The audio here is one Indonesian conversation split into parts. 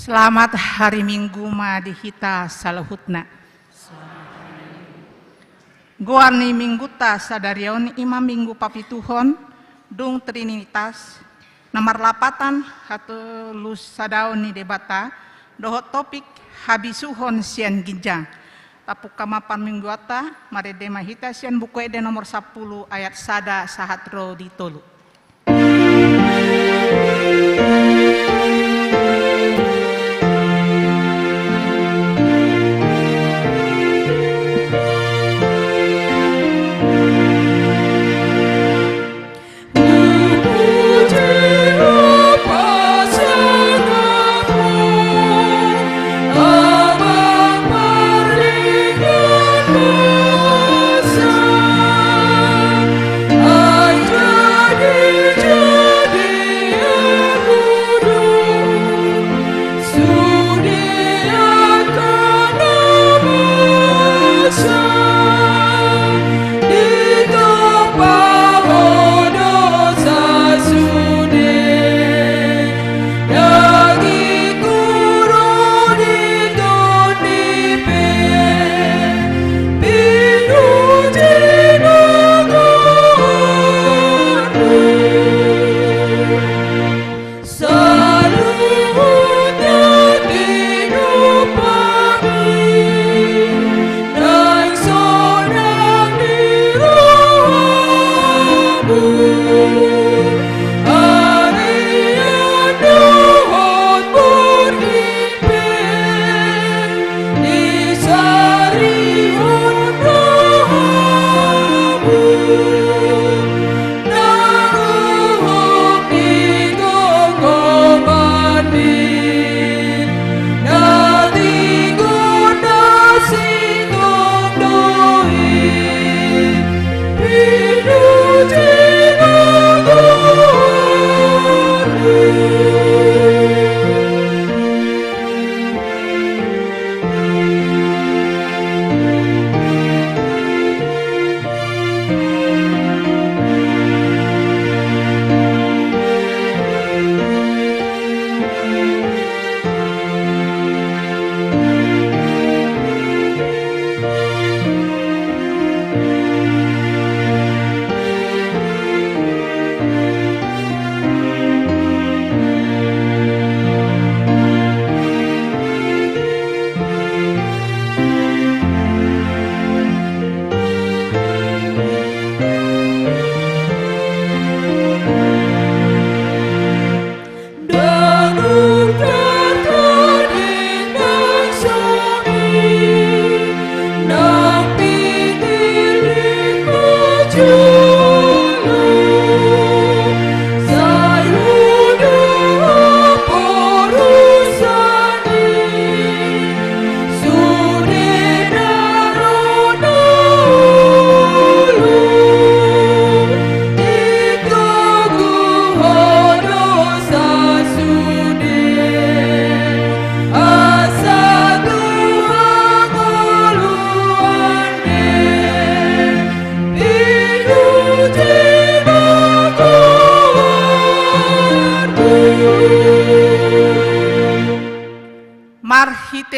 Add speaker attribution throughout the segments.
Speaker 1: Selamat hari Minggu madihita salahutna. Goarni minggu ta sadarion imam minggu papituhon dung trinitas nomor lapatan hatulus sadaon ni debata dohot topik habisuhon sian ginjang tapu kamapan minggu ata marede mahita sian buku ede nomor 10 ayat sada sahatro ditolu.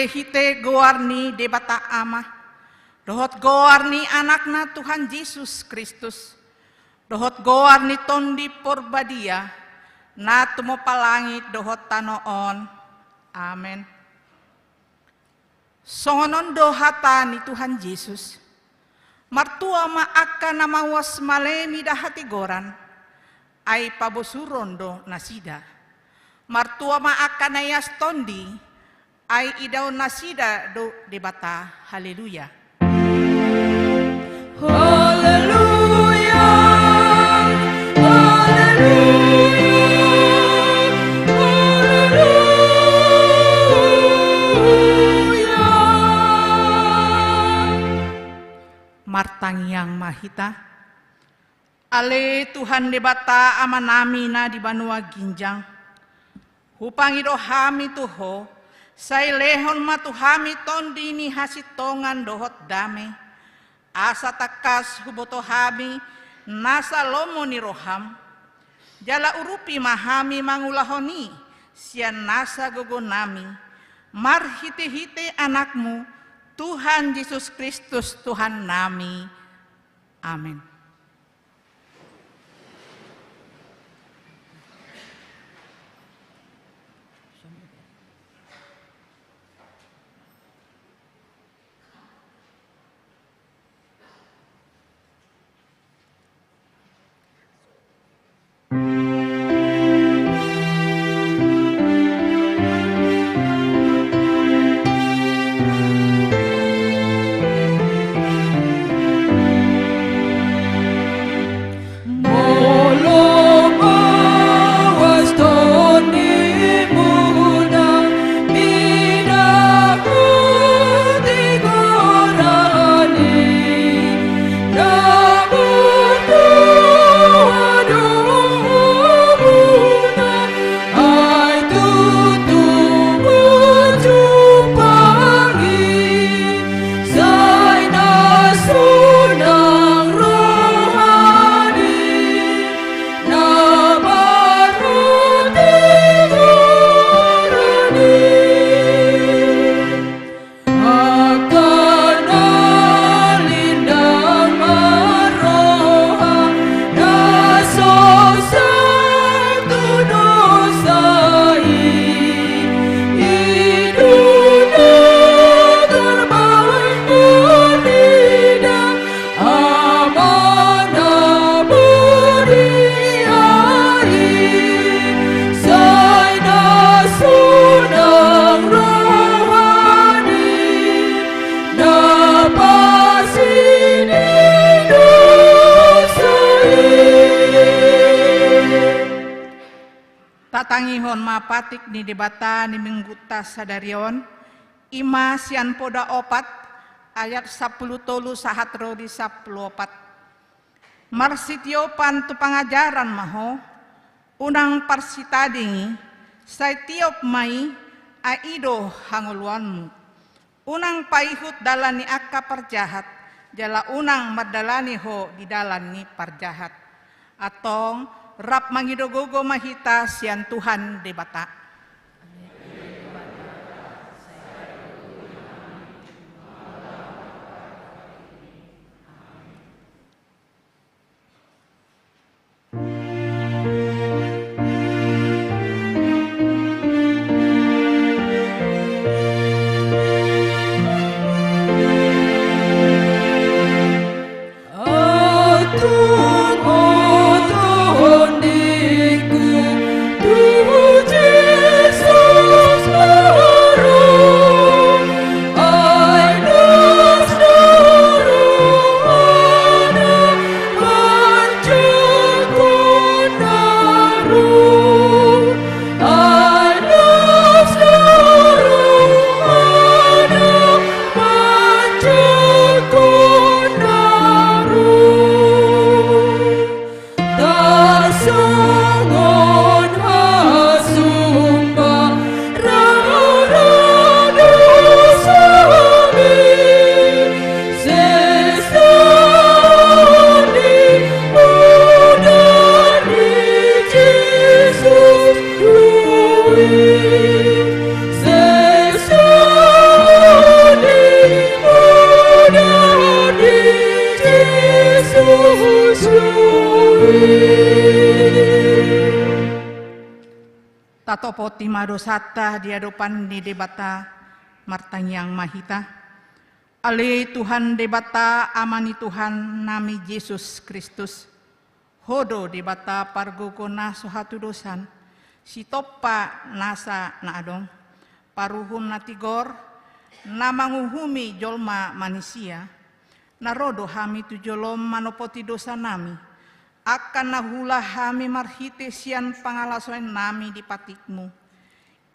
Speaker 1: Hite goarni debata ama dohot goarni anakna Tuhan Yesus Kristus dohot goarni tondi porbadia na tumo palangit dohot tanoon amen. Songonon dohata ni Tuhan Yesus martua ma akka namawas malemi dahati goran ay pabosurondo nasida martua ma akka nayas tondi ay idaw nasida do debata. Haleluya.
Speaker 2: Haleluya. Haleluya.
Speaker 1: Martang yang mahita ale Tuhan debata amanami na di banua ginjang hupangi dohami tuho say lehon matuhami tondi ni hasitongan dohot dame asa takas huboto hami nasa lomo ni roham jala urupi mahami mangulahoni sian nasa gogo nami, marhite-hite anakmu, Tuhan Yesus Kristus Tuhan nami. Amin. Tatangihon mapatik ni debata ni mingguta sadarion ima sian poda opat ayat 10 tolu sahatro di 14. Marsitiopan tu pangajaran maho unang parsitadingi saitiop mai aido hanguluanmu unang paihut dalani akka parjahat jala unang madalani ho di dalani parjahat atong rap mangidogogo mahita sian Tuhan debata. Tatopo timadosata di hadapan di debata martanyang mahita. Ale Tuhan debata amani Tuhan nami Yesus Kristus. Hodo debata pargogo na sohatu dosan. Sitopa nasa na adong. Paruhum na tigor. Na manguhumi jolma manusia. Narodo hami tu jolom manopoti dosa nami. Akan nahula hami marhite sian pangalasoen nami di patikmu.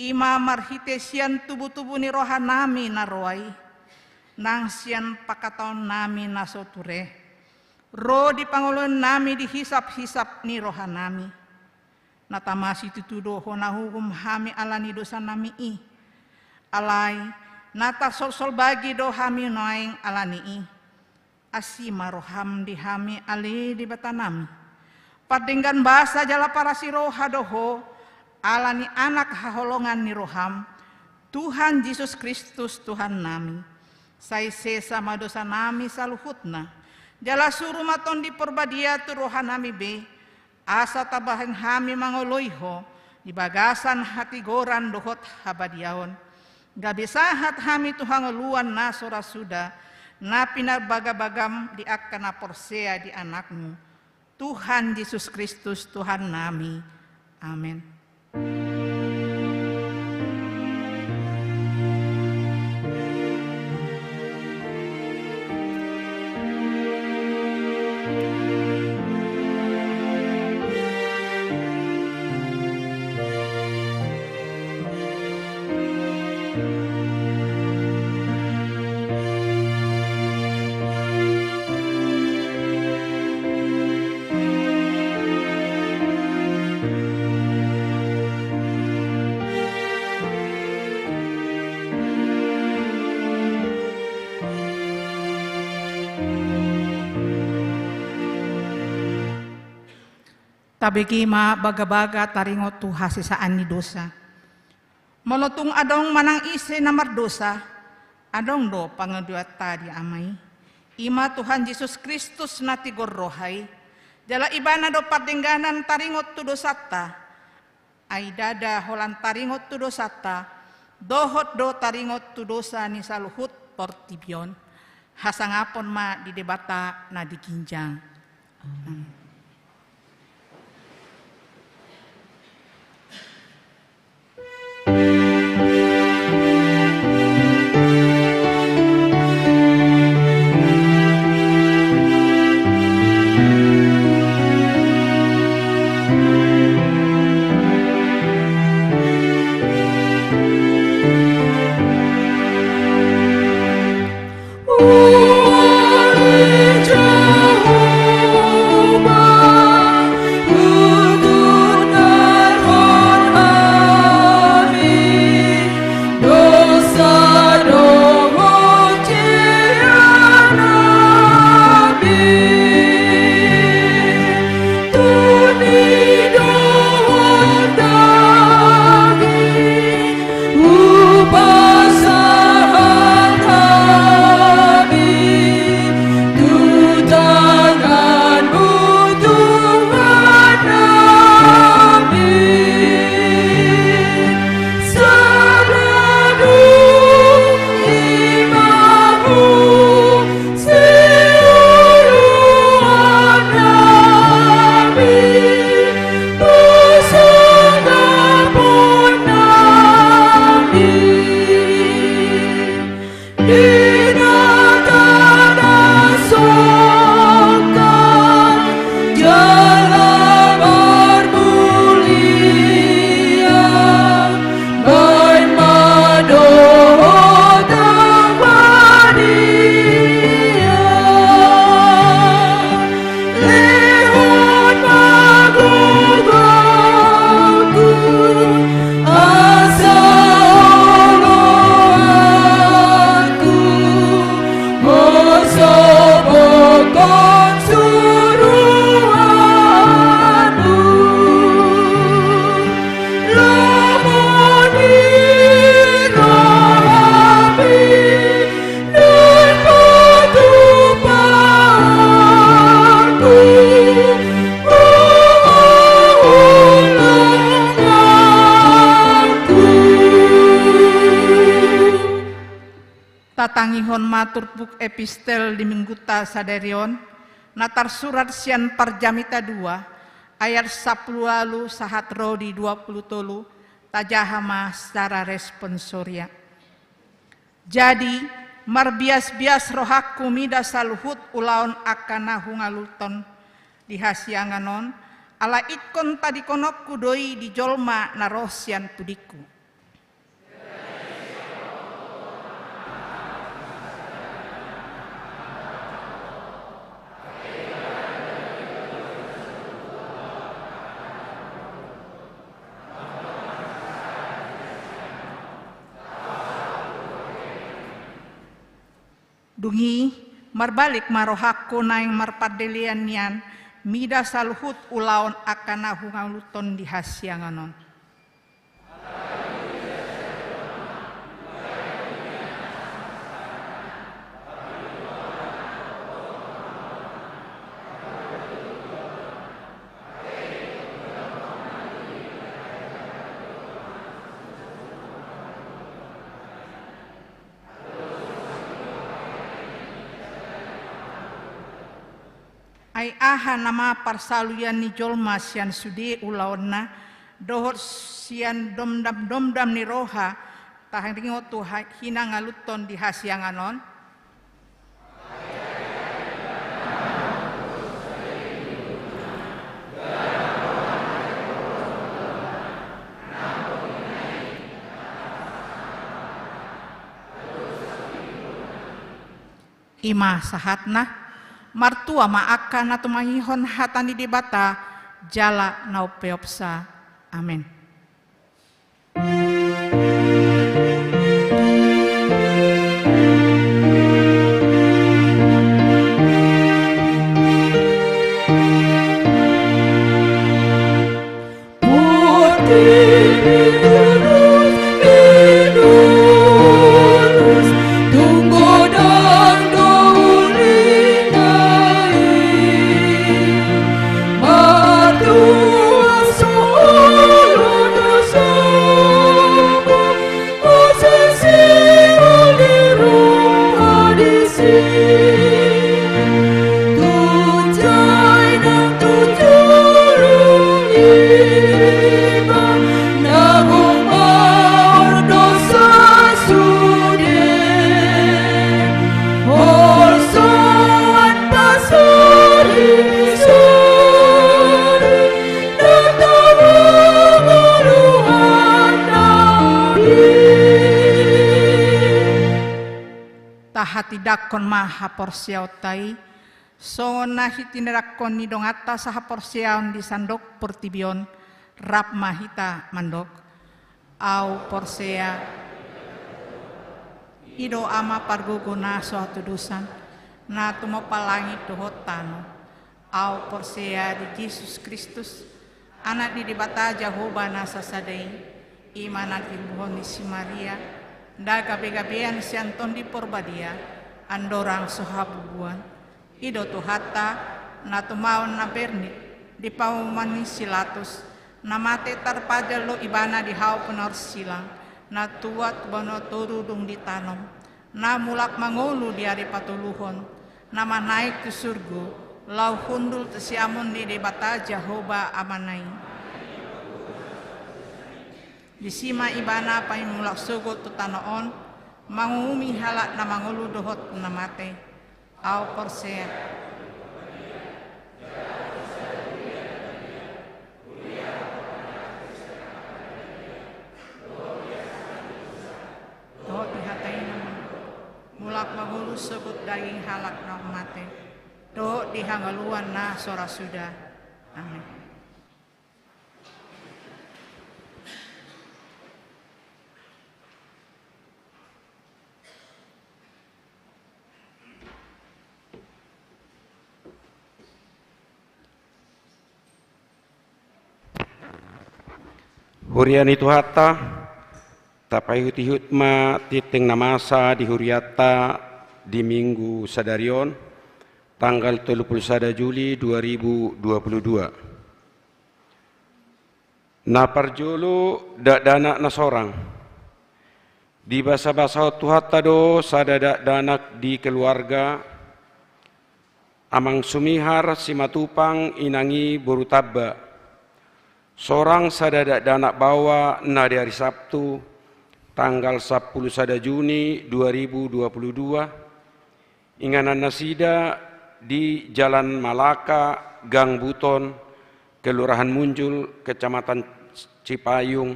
Speaker 1: Ima marhite sian tubuh-tubuh ni roha nami naroai. Nang sian pakataon nami nasoture. Ro di pangulun nami dihisap-hisap ni roha nami. Natamasi tutudo ho nahukum hami alani dosa nami i. Alai nata sol-sol bagi do hami noaing alani i. Asima roham di hami ali di batanami. Padinggan bahasa jala para siroha doho alani anak haholongan ni roham, Tuhan Yesus Kristus Tuhan nami. Sai sesa madosa nami saluhutna. Jala suruh maton di perbadia tu rohan nami be. Asa tabahan hami mangoloiho. Di bagasan hati goran dohot habadiaon. Gabi sahat hami Tuhan ngeluan nasora suda. Na pinar bagam di akana porsea di anakmu. Tuhan Yesus Kristus Tuhan nami. Amin. Tabegi ma baga-baga taringot tu hasisaan ni dosa. Molotung adong manang ise namar dosa, adong do pangaduat tadi amai. Ima Tuhan Yesus Kristus nati gorrohai, jala ibana do padengganan taringot tu dosata. Ai dada holan taringot tu dosata, dohot do taringot tu dosa ni saluhut portibion. Hasangapon ma di debata na dikinjang. Tatangihon matur buk epistel di mingguta sadarion, natar surat sian parjamita 2, ayat 10 lalu sahat rodi 20 tolu, tajahama secara responsoria. Jadi, marbias-bias rohaku mida saluhut ulaon akana hungaluton dihasianganon, ala ikon tadikonok kudoi di jolma narosian tudiku. Dungi marbalik marohako naing marpadelian nian mida saluhut ulaon akana hungaluton dihasianganon. ai aha nama parsaluyan ni jolma sian sudi ulaonna dohot sian domdam ni roha tahing tu hina ngaluton di hasianganon ima sahatna martua maakan atau mahihon hatani di bata jala naupeopsa. Amin. Tidakon maha porsiautai so nahi tindarakon ni dongata saha porsiaun di sandok pertibion rap mahita mandok au porsea ido ama parguguna suatu dusan na tumopalangi tuhotano au porsea di Yesus Kristus anak di dibata Jehovah nasa sadai imanan ilmuhoni si Maria da gabe-gabean si Anton di porbadia andorang sohabubuan ido tuhata na tumaon na bernit di paumani silatus na mate tarpada lo ibana di hau penor silang na tuat bono turudung di tanom na mulak mangulu di hari patuluhon na manaik ke surgu lau hundul tesiamun di debata Jehovah amanai di sima ibana pai mulak sugot tutanoon mangumi halak na mangulu dohot na mate au porsea dohot dihatai naman mulak mangulu sebut daging halak na mate dohot dihangaluan na sora sudah. Amin.
Speaker 3: Huriani tuhata tapai hutihutma titing namasa di huriata di minggu sadarion tanggal 31 Juli 2022. Na parjolo dak danak na sorang di basa-basa tuhata do sada danak di keluarga amang sumihar simatupang inangi borutabba seorang sadadak danak bawa na di hari Sabtu tanggal 10 Juni 2022 inganan nasida di Jalan Malaka Gang Buton Kelurahan Munjul Kecamatan Cipayung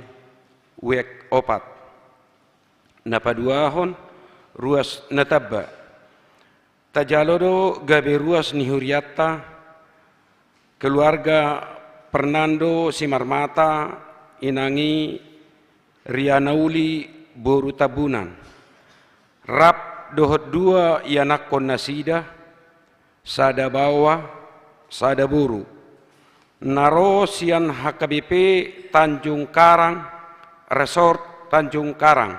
Speaker 3: Wek Opat napaduahon ruas natabba tajalodo gabe ruas nihuriata keluarga Fernando Simarmata inangi Rianauli Boru Tabunan rap dohot dua ianak kon nasida sada bawa sada buru naro sian HKBP Tanjung Karang Resort Tanjung Karang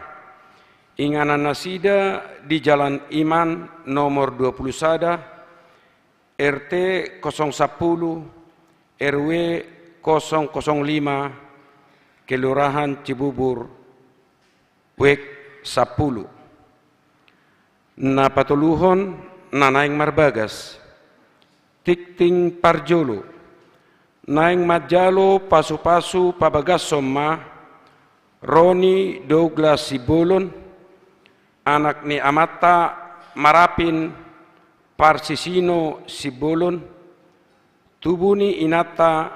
Speaker 3: inganan nasida di Jalan Iman nomor 21 RT 010 RW 005 Kelurahan Cibubur Wek 10 na patuluhon nanaing marbagas Tikting Parjolo, Naing Majalo Pasu-Pasu Pabagasoma, Roni Douglas Sibolon, anak ni Amata Marapin Parsisino Sibolon, Tubuni Inata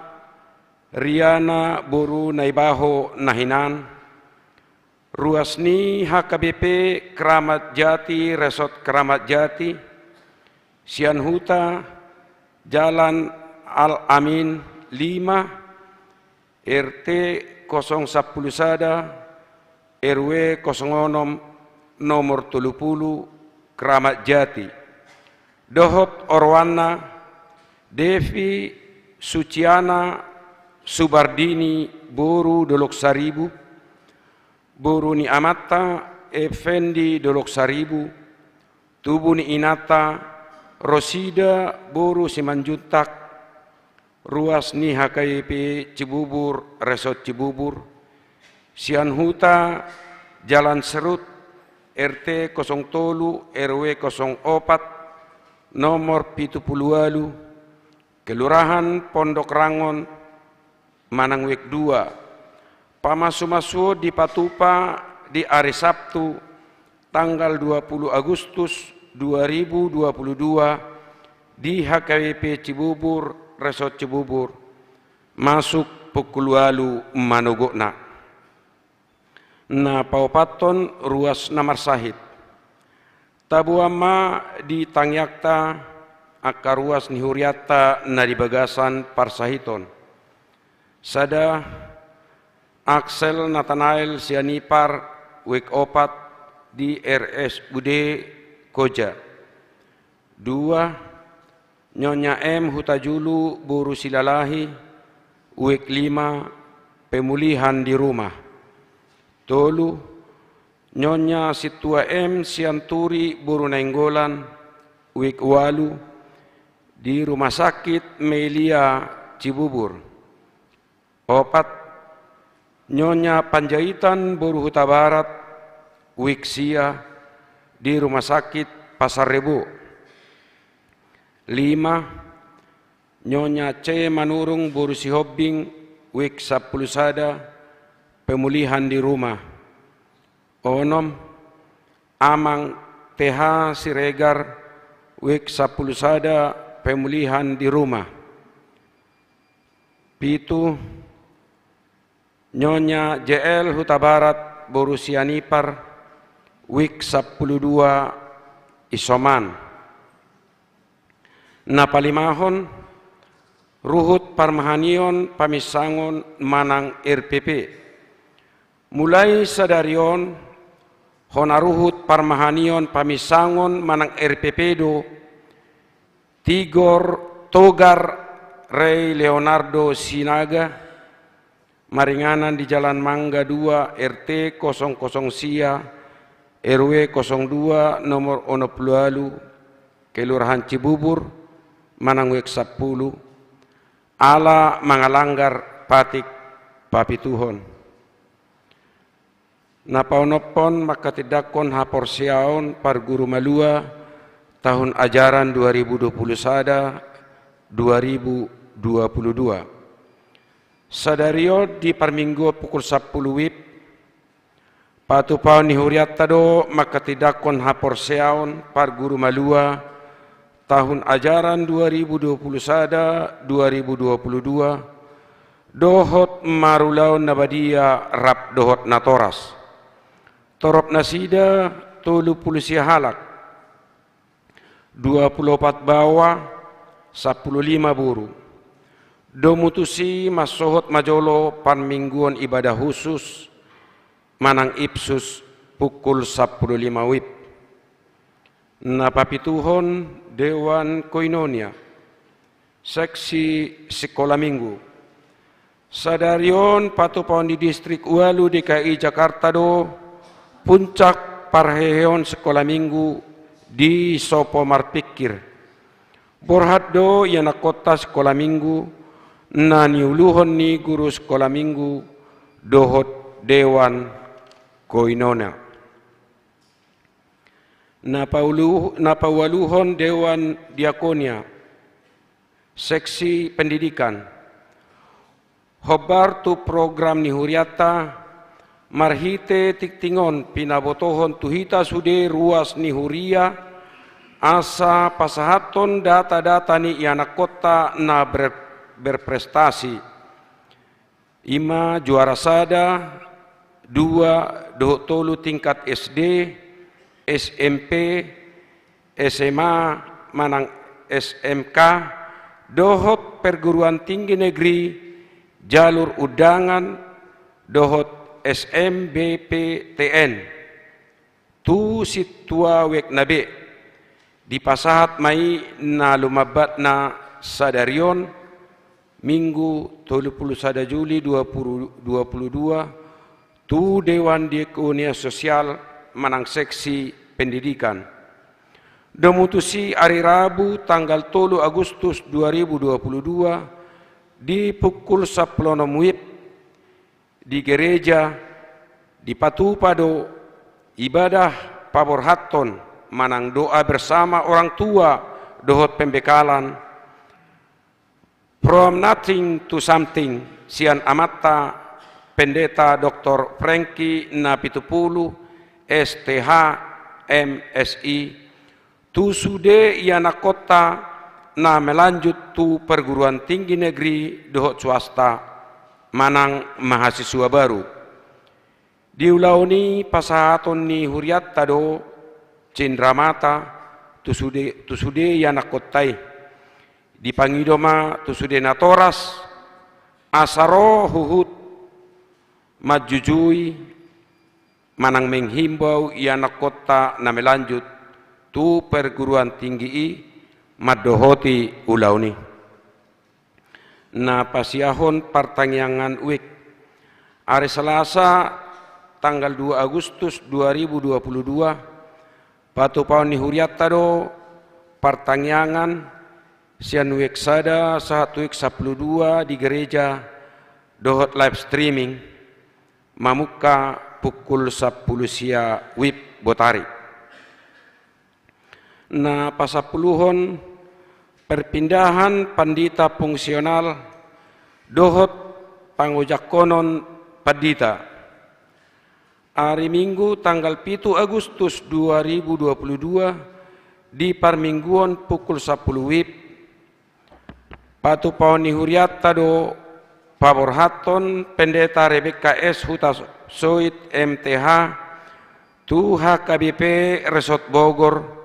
Speaker 3: Riana Boru Naibaho Nahinan, Ruasni HKBP Keramat Jati Resort Keramat Jati, Sianhuta Jalan Al-Amin 5 RT 010 Sada RW 06 nomor 30 Keramat Jati, Dohot Orwana Devi Suciana Subardini Boru Dolok Saribu, Boru ni Amata Effendi Dolok Saribu, Tubu ni Inata Rosida Boru Simanjuntak, Ruas ni HKIP Cibubur Resort Cibubur, Sianhuta Jalan Serut RT 0 Tolu RW 04 nomor 78 Kelurahan Pondok Rangon Manangwek 2, pamasu-masu di Patupa di hari Sabtu tanggal 20 Agustus 2022 di HKWP Cibubur Resort Cibubur, masuk pukul 8 manogokna. Na paupaton ruas namar sahid. Tabuama di Tangyakta akar ruas nihuriata na di Bagasan Parsahiton. Sada Axel Nathanael Sianipar Wek Opat di RSUD Koja. 2 Nyonya M Hutajulu Buru Silalahi Wek 5 pemulihan di rumah. Tolu Nyonya Situa M Sianturi Buru Nainggolan Wek 8 di Rumah Sakit Melia Cibubur. 4 Nyonya Panjaitan Buru Huta Barat Wek Sia di Rumah Sakit Pasar Rebo. 5 Nyonya C Manurung Boru Sihobing Wek 10 Sada pemulihan di rumah. 6 Amang TH Siregar Wek 10 Sada pemulihan di rumah. 7 Nyonya JL Huta Barat Boru Sianipar Wek 12 isoman. Napalimahon Ruhut Parmahanion Pamisangon Manang RPP. Mulai sadarion Honaruhut Parmahanion Pamisangon Manang RPP do Tigor Togar Rey Leonardo Sinaga Maringanan di Jalan Mangga 2 RT 00 Sia RW 02 nomor 10 Kelurahan Cibubur Manangwek 10 ala mangalanggar patik papituhon. Napaunopon makatidakon hapor siaon par guru malua tahun ajaran 2020 sada 2022. Sadario di parminggu pukul 10 WIB patupau ni huriat tado makatidakon hapor siaon par guru malua tahun ajaran 2020 sada 2022 dohot marulaun nabadia rap dohot natoras torop nasida tolu pulusia halak 24 bawah 15 buru domutusi masohot majolo pan mingguan ibadah khusus manang ipsus pukul 15 WIB. Napapituhon Dewan Koinonia Seksi Sekolah Minggu Sadarion patupon di Distrik Ualu DKI Jakarta do puncak parheon Sekolah Minggu di Sopo Marpikir Borhat do yana kota Sekolah Minggu na niuluhon ni guru Sekolah Minggu dohot Dewan Koinonia. Napawaluhon Dewan Diakonia seksi pendidikan. Hobar tu program ni huriata marhite tiktingon pinabotohon tuhita sude ruas ni huria asa pasahaton data-data ni anak kota na berprestasi. 5 juara sada, 2 dohot tolu tingkat SD, SMP, SMA, manang SMK, dohot perguruan tinggi negeri, jalur undangan, dohot SMBPTN. Tu situa wek nabe di pasahat mai na lumabat na sadarion Minggu 31 Juli 2022 tu Dewan Diakonia Sosial manang seksi pendidikan. Domutusi hari Rabu tanggal 3 Agustus 2022 di pukul 10 WIB di gereja di Patupado ibadah pabor hatton manang doa bersama orang tua dohot pembekalan from nothing to something sian amata pendeta Dr. Franky Napitupulu STH MSI tu sude iana kota na melanjut tu perguruan tinggi negeri dohot swasta manang mahasiswa baru. Diulauni pasahaton ni huriat tado cindramata tu sude iana kotai dipangidoma tu sude natoras asaro huhut majujui manang menghimbau iana kota na melanjut tu perguruan tinggi i madohoti ulauni. Na pasiahon pertanyaan wik hari Selasa tanggal 2 Agustus 2022 patu paun ni huriat tado pertanyaan sian wik sada 1 wik 12 di gereja dohot live streaming mamuka pukul 10 sia wib botari. Na pasapuluhon perpindahan pandita fungsional dohot pangujakonon pandita. Hari Minggu tanggal 7 Agustus 2022 di parmingguan pukul 10 WIB patu paun ni huriat tado pabor haton pendeta Rebecca S. Huta Soit MTH tu HKBP Resort Bogor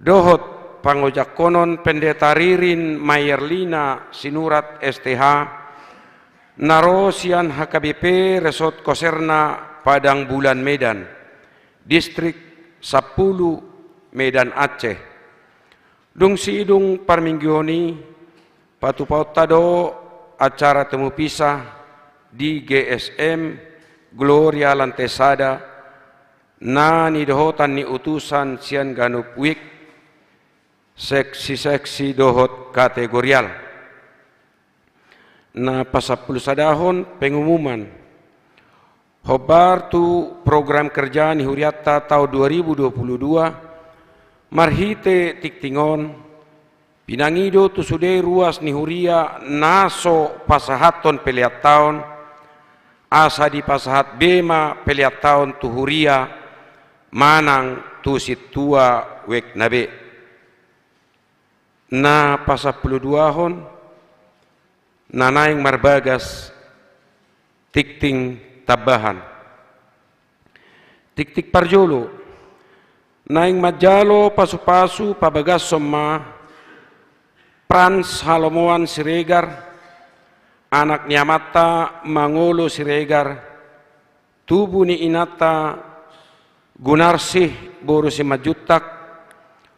Speaker 3: dohot pangujakonon pendeta Ririn Mayerlina Sinurat STH narosian HKBP Resort Koserna Padang Bulan Medan Distrik 10 Medan Aceh. Dung sidung parminggioni patupaut tado acara temu pisah di GSM Gloria Lantesada na ni dohotan ni utusan sian ganup wik seksi-seksi dohot kategorial. Na pasapul sadahon pengumuman hobar tu program kerja ni huriata tahun 2022 marhite tiktingon pinangido tu sude ruas ni huria naso pasahaton peliat tahun asa di pasahat bema peliat tahun tu huria manang tu situa wek nabe. Na pasapuluh duahon nanaing marbagas tikting tabahan tik parjolo naing majalo pasu-pasu pabagas somma Frans Halomoan Siregar anak nyamata Mangolo Siregar tubuh ni inata Gunarsih boru si majutak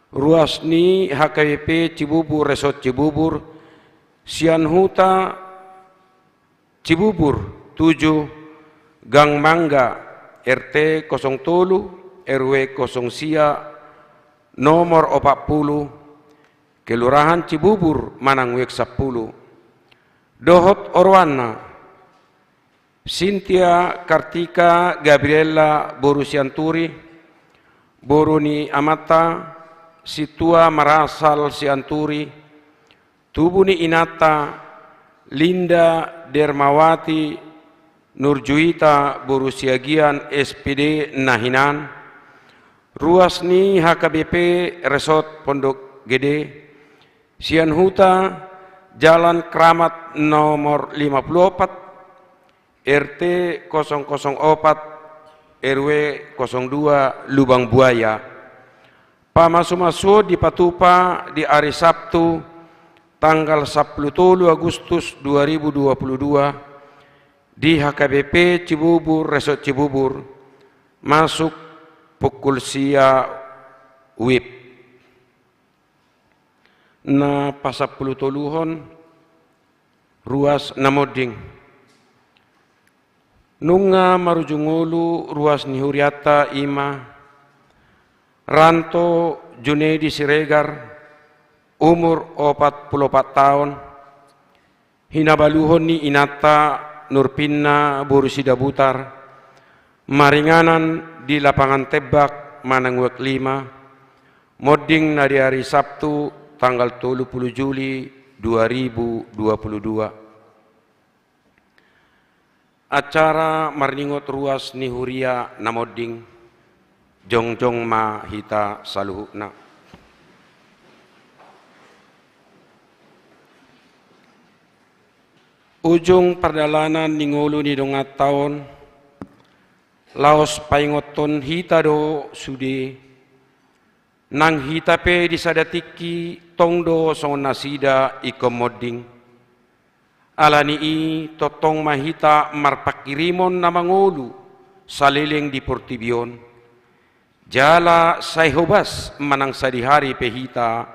Speaker 3: ruas ni HKBP Cibubur Resort Cibubur Sian Huta Cibubur 7 Gang Mangga RT 07 RW 0 Sia nomor 40 Kelurahan Cibubur Manang Wek 10 Dohot Orwana Cynthia Kartika Gabriela Borusianturi Boruni Amata Situa Marasal Sianturi Tubuni Inata, Linda Dermawati, Nurjuita Borusiagian SPD Nahinan, Ruasni HKBP Resort Pondok Gede, Sianhuta Jalan Kramat nomor 54, RT 004 RW 02 Lubang Buaya. Pamasumasu di Patupa di hari Sabtu tanggal 10 Agustus 2022 di HKBP Cibubur Resort Cibubur masuk pukul sia WIB na pasapuluh toluhon ruas namoding nunga marujungulu ruas nihuriata ima Ranto Junedi Siregar umur 44 tahun, hinabaluhon ni Inata Nurpinna Borusida Butar, maringanan di lapangan tebak Manangwek 5, modding na di hari Sabtu tanggal 30 Juli 2022. Acara marningot ruas nihuria namodding, jongjong ma hita saluhukna. Ujung perdalanan ningulu ni dongat tahun, laos paingoton hita do sudi, nang hita pe disadatiki tongdo song nasida ikomodding, alani i totong mahita marpakirimon na mangulu saliling di Portibion, jala sayhobas manang sadihari pehita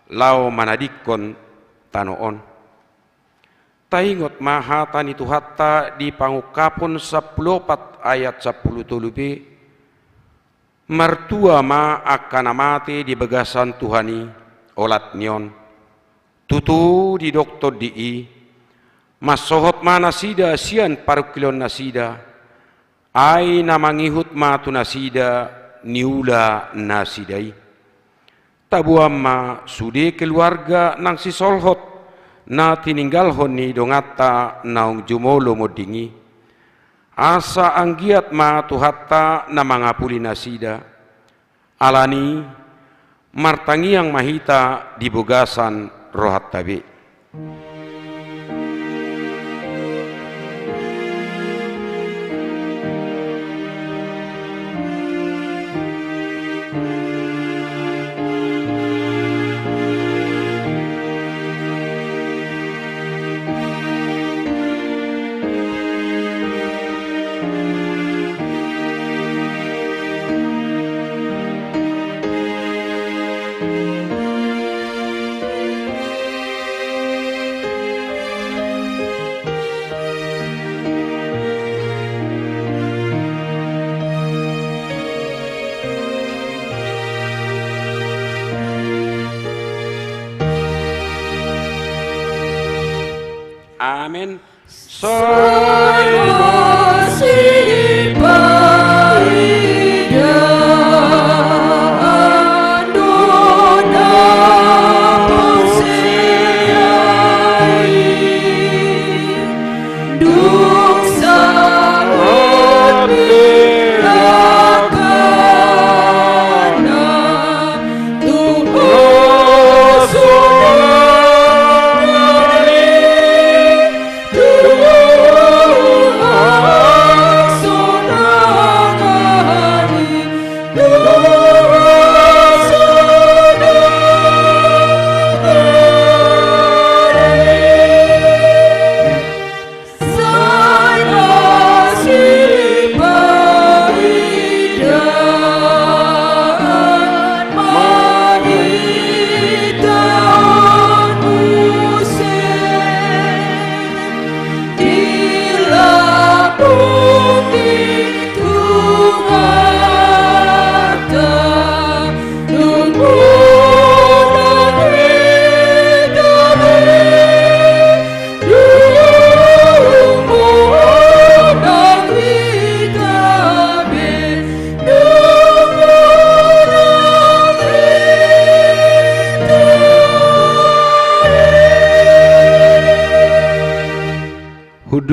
Speaker 3: lao manadikon tanoon. Taingot mahata ni Tuhatta di pangukapon 14 ayat 10 tulubi, mertua ma akan amati di bagasan Tuhani olat nion, tutu di doktor di masohot ma nasida sian parukilon nasida, ay namangihut ma tu nasida niula nasidai. Tabuam ma sudi keluarga nang si solhot na tininggalhon ni dongata naung jumolo modingi, asa anggiat ma Tuhatta na mangapuli nasida, alani martangiang mahita di bugasan rohat tabi. Amin.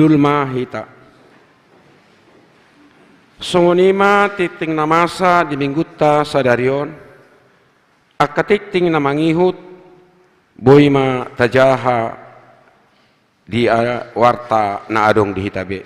Speaker 3: dulma hita. Songonima titing namasa di minggutta sadarion, akatiting na mangihut, boima tajaha di warta na adong di hitabe.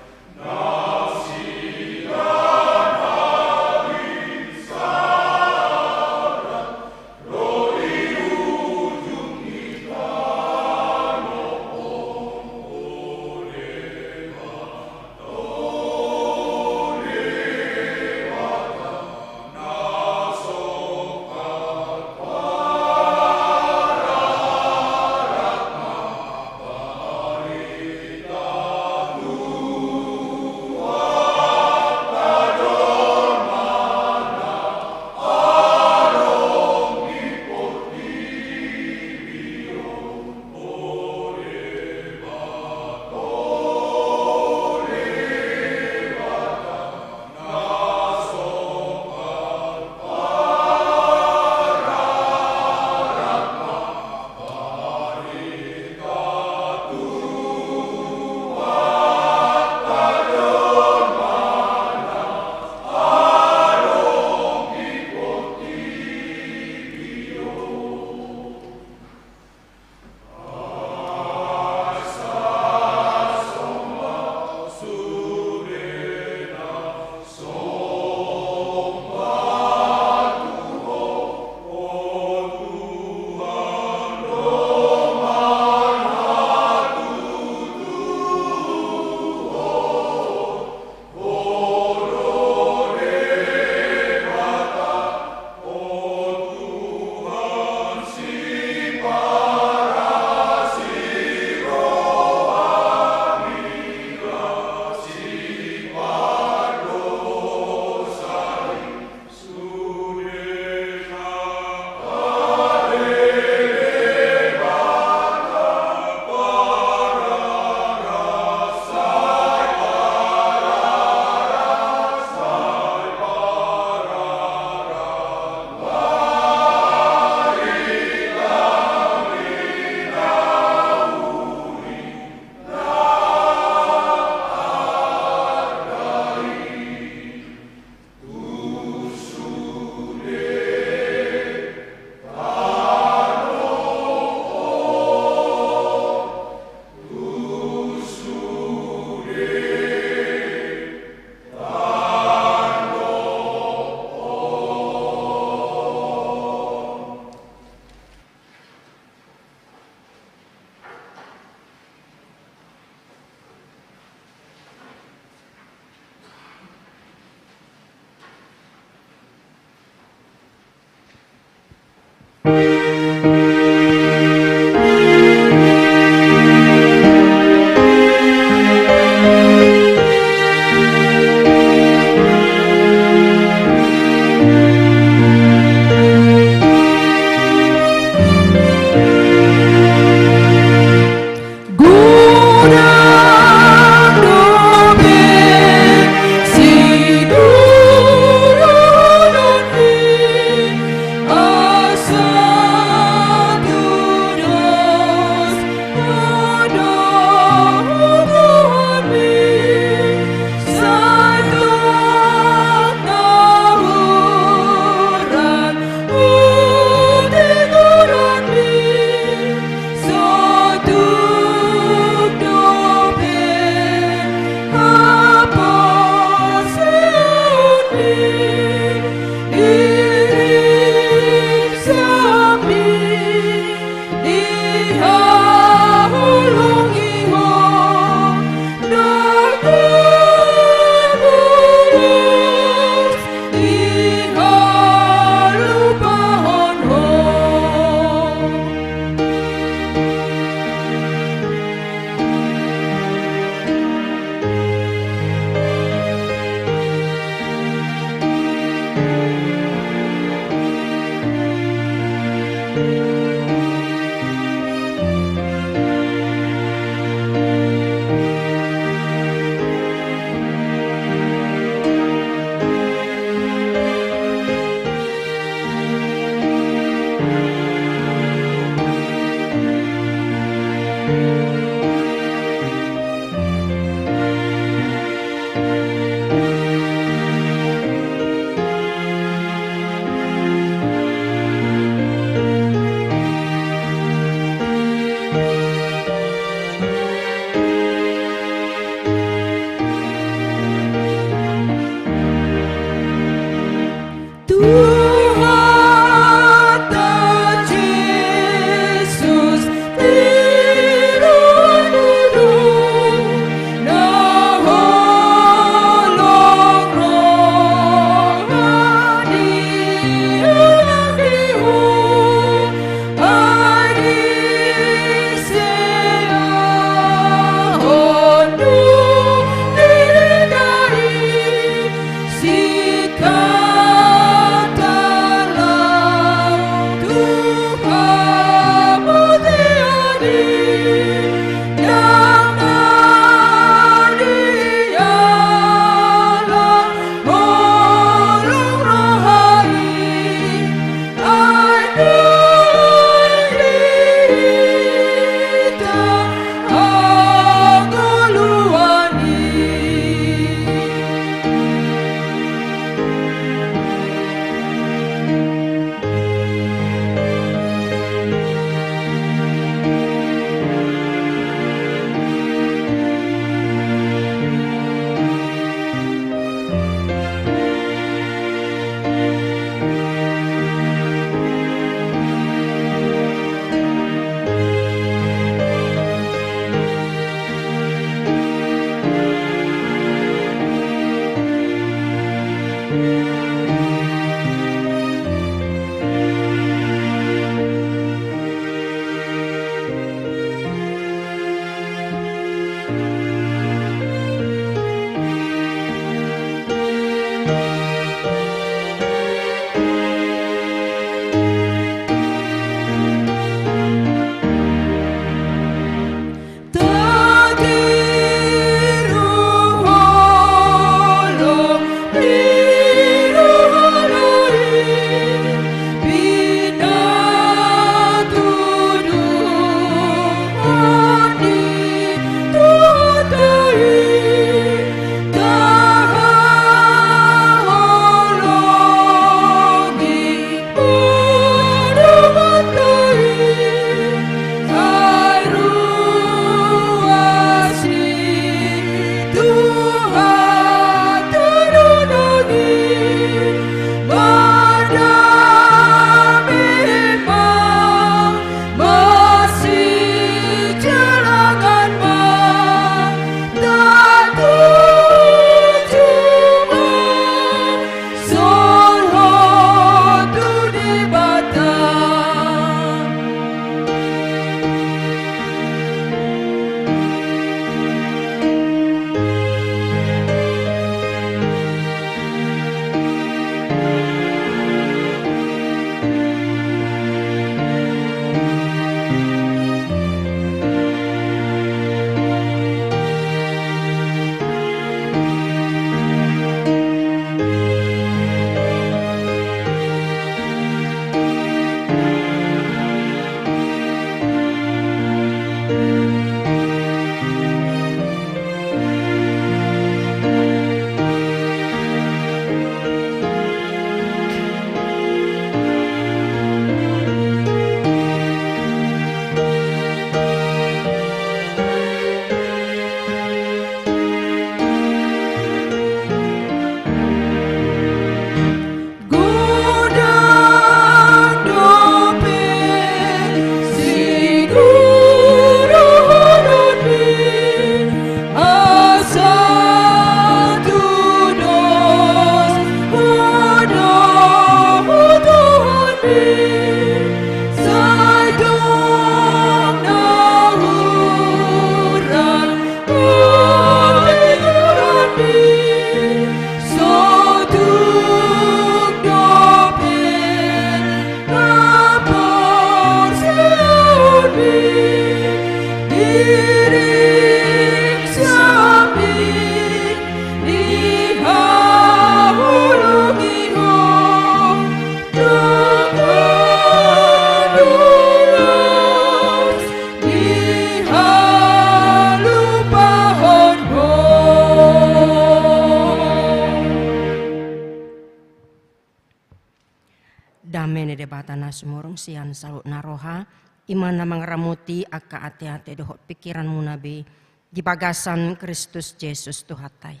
Speaker 4: ni debatana sumurung sian salut naroha imana mangramuti aka ate-ate dohot pikiran munabi di bagasan Kristus Yesus Tuhatai.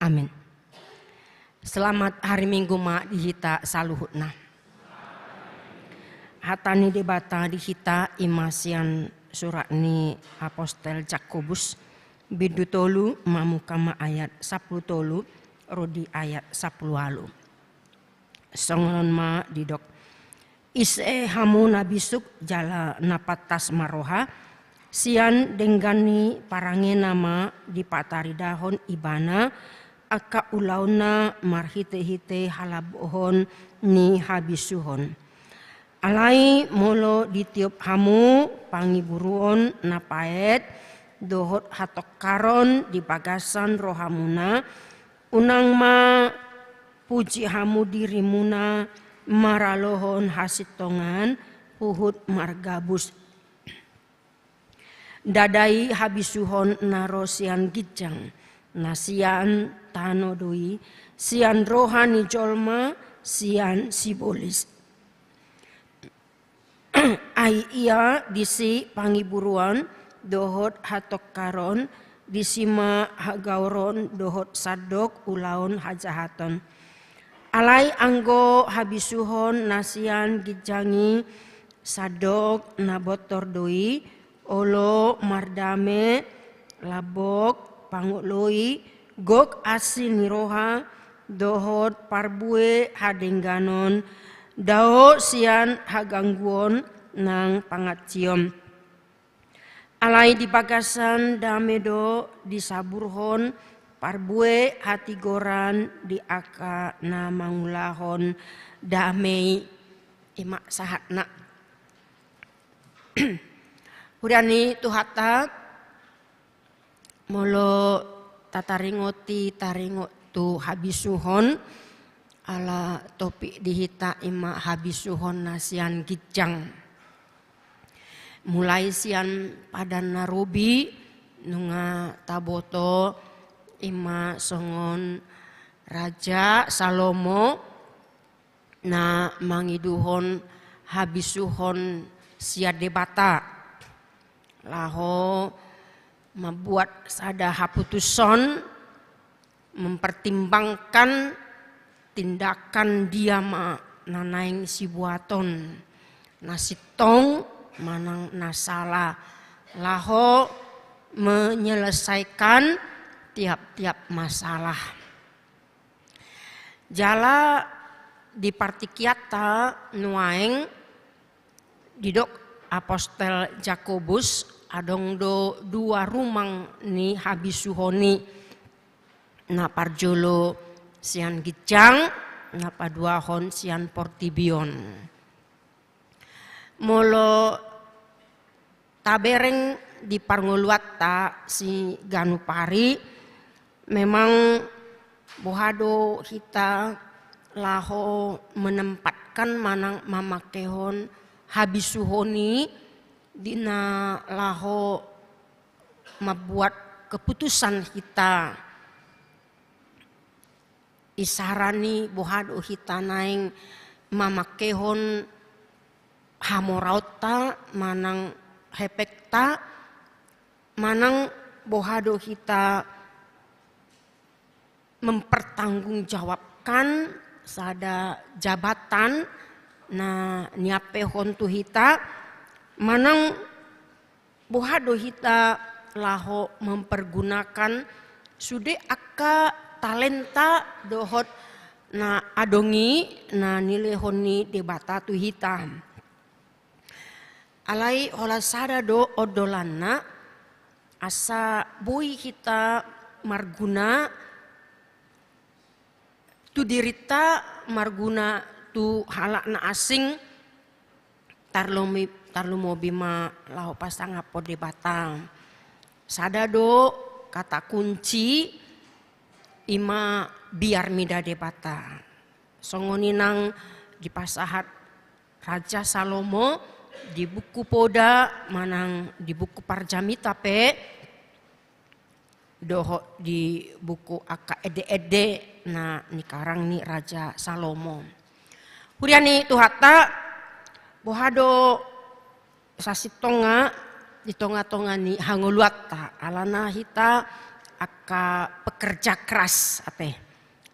Speaker 4: Amin. Selamat hari Minggu ma dihita saluhutna. Hatani debata dihita imasian surat ni apostel Jakobus bidu tolu mamukama ayat 10 tolu rodi ayat 10 alu. Songon ma didok ise hamu nabisuk jala napatas maroha sian denggani parange nama di patari dahon ibana aka ulauna marhite-hite halabohon ni habisuhon alai molo ditiup hamu pangiburuon napaet dohot hatok karon di bagasan rohamuna unang ma puji hamu dirimuna maralohon hasitongan puhut margabus dadai habisuhon narosian gijang nasian tanodui sian rohani jolma sian sibolis ai ia disi pangiburuan dohot hatok karon disima hagauron dohot sadok ulaon hajahaton alai anggo habisuhon nasian gijangi sadok nabotor doi olo mardame labok panguloi gok asin niroha dohot parbue hadengganon dao sian hagangguon nang pangaciom alai di bagasan damedo disaburhon parbue hati goran di aka na mangulahon damei imak sahatna. Huriani tuhata molo tataringoti taringot tu habisuhon ala topik dihita ima habisuhon nasian gijang. Mulai sian padan narubi nunga taboto ima songon Raja Salomo na mangiduhon habisuhon sia debata laho membuat sada haputuson mempertimbangkan tindakan dia ma nanaing si buaton nasitong manang nasala laho menyelesaikan tiap-tiap masalah. Jala di partikiata nuaeng didok apostel Jakobus adong do dua rumang ni habisuhoni na parjolo sian gijang na paduahon sian portibion. Molo tabereng di parngoluatta si Ganupari memang bohado kita laho menempatkan manang mamakehon habisuhoni dina laho membuat keputusan kita isarani bohado kita naing mamakehon hamorauta manang hepekta manang bohado kita mempertanggungjawabkan sada jabatan na niapehon tu hita manang bohado hita laho mempergunakan sude aka talenta dohot na adongi na nilehoni debata tu hita alai hola sada do odolanna asa boi kita marguna tu dirita marguna tu halakna asing tarlomo bima lau pasang apo debatang sadado kata kunci ima biar mida debata songoninang di pasahat Raja Salomo di buku Poda manang di buku Parjamita pe doho di buku aka ede-ede na nikarang ni Raja Salomo Huriani tuhata bohado sasitonga di tonga-tonga ni hanguluata alana hita aka pekerja keras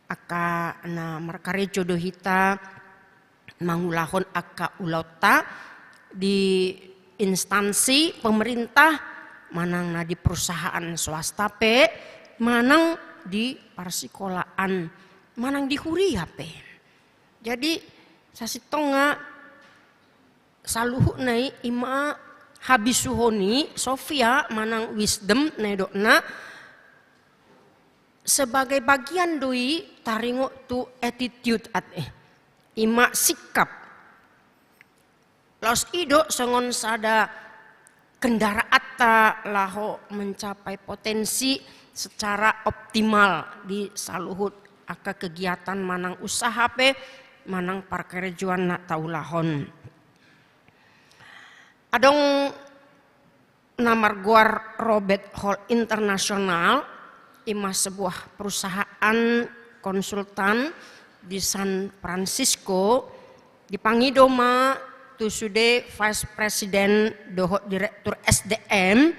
Speaker 4: aka na markarejo do hita mangulahon aka ulauta di instansi pemerintah manang na di perusahaan swasta manang di parsikolaan manang di huria jadi sasitonga saluhu nai ima habisuhoni Sofia manang wisdom nedokna sebagai bagian doi taringo tu attitude ima sikap los ido songon sada kendaraata laho mencapai potensi secara optimal di saluhut aka kegiatan manang usaha manang parkerejuan nak taulahon. Adong namarguar Robert Hall Internasional ima sebuah perusahaan konsultan di San Francisco dipangidoma tu sude Vice President doho Direktur SDM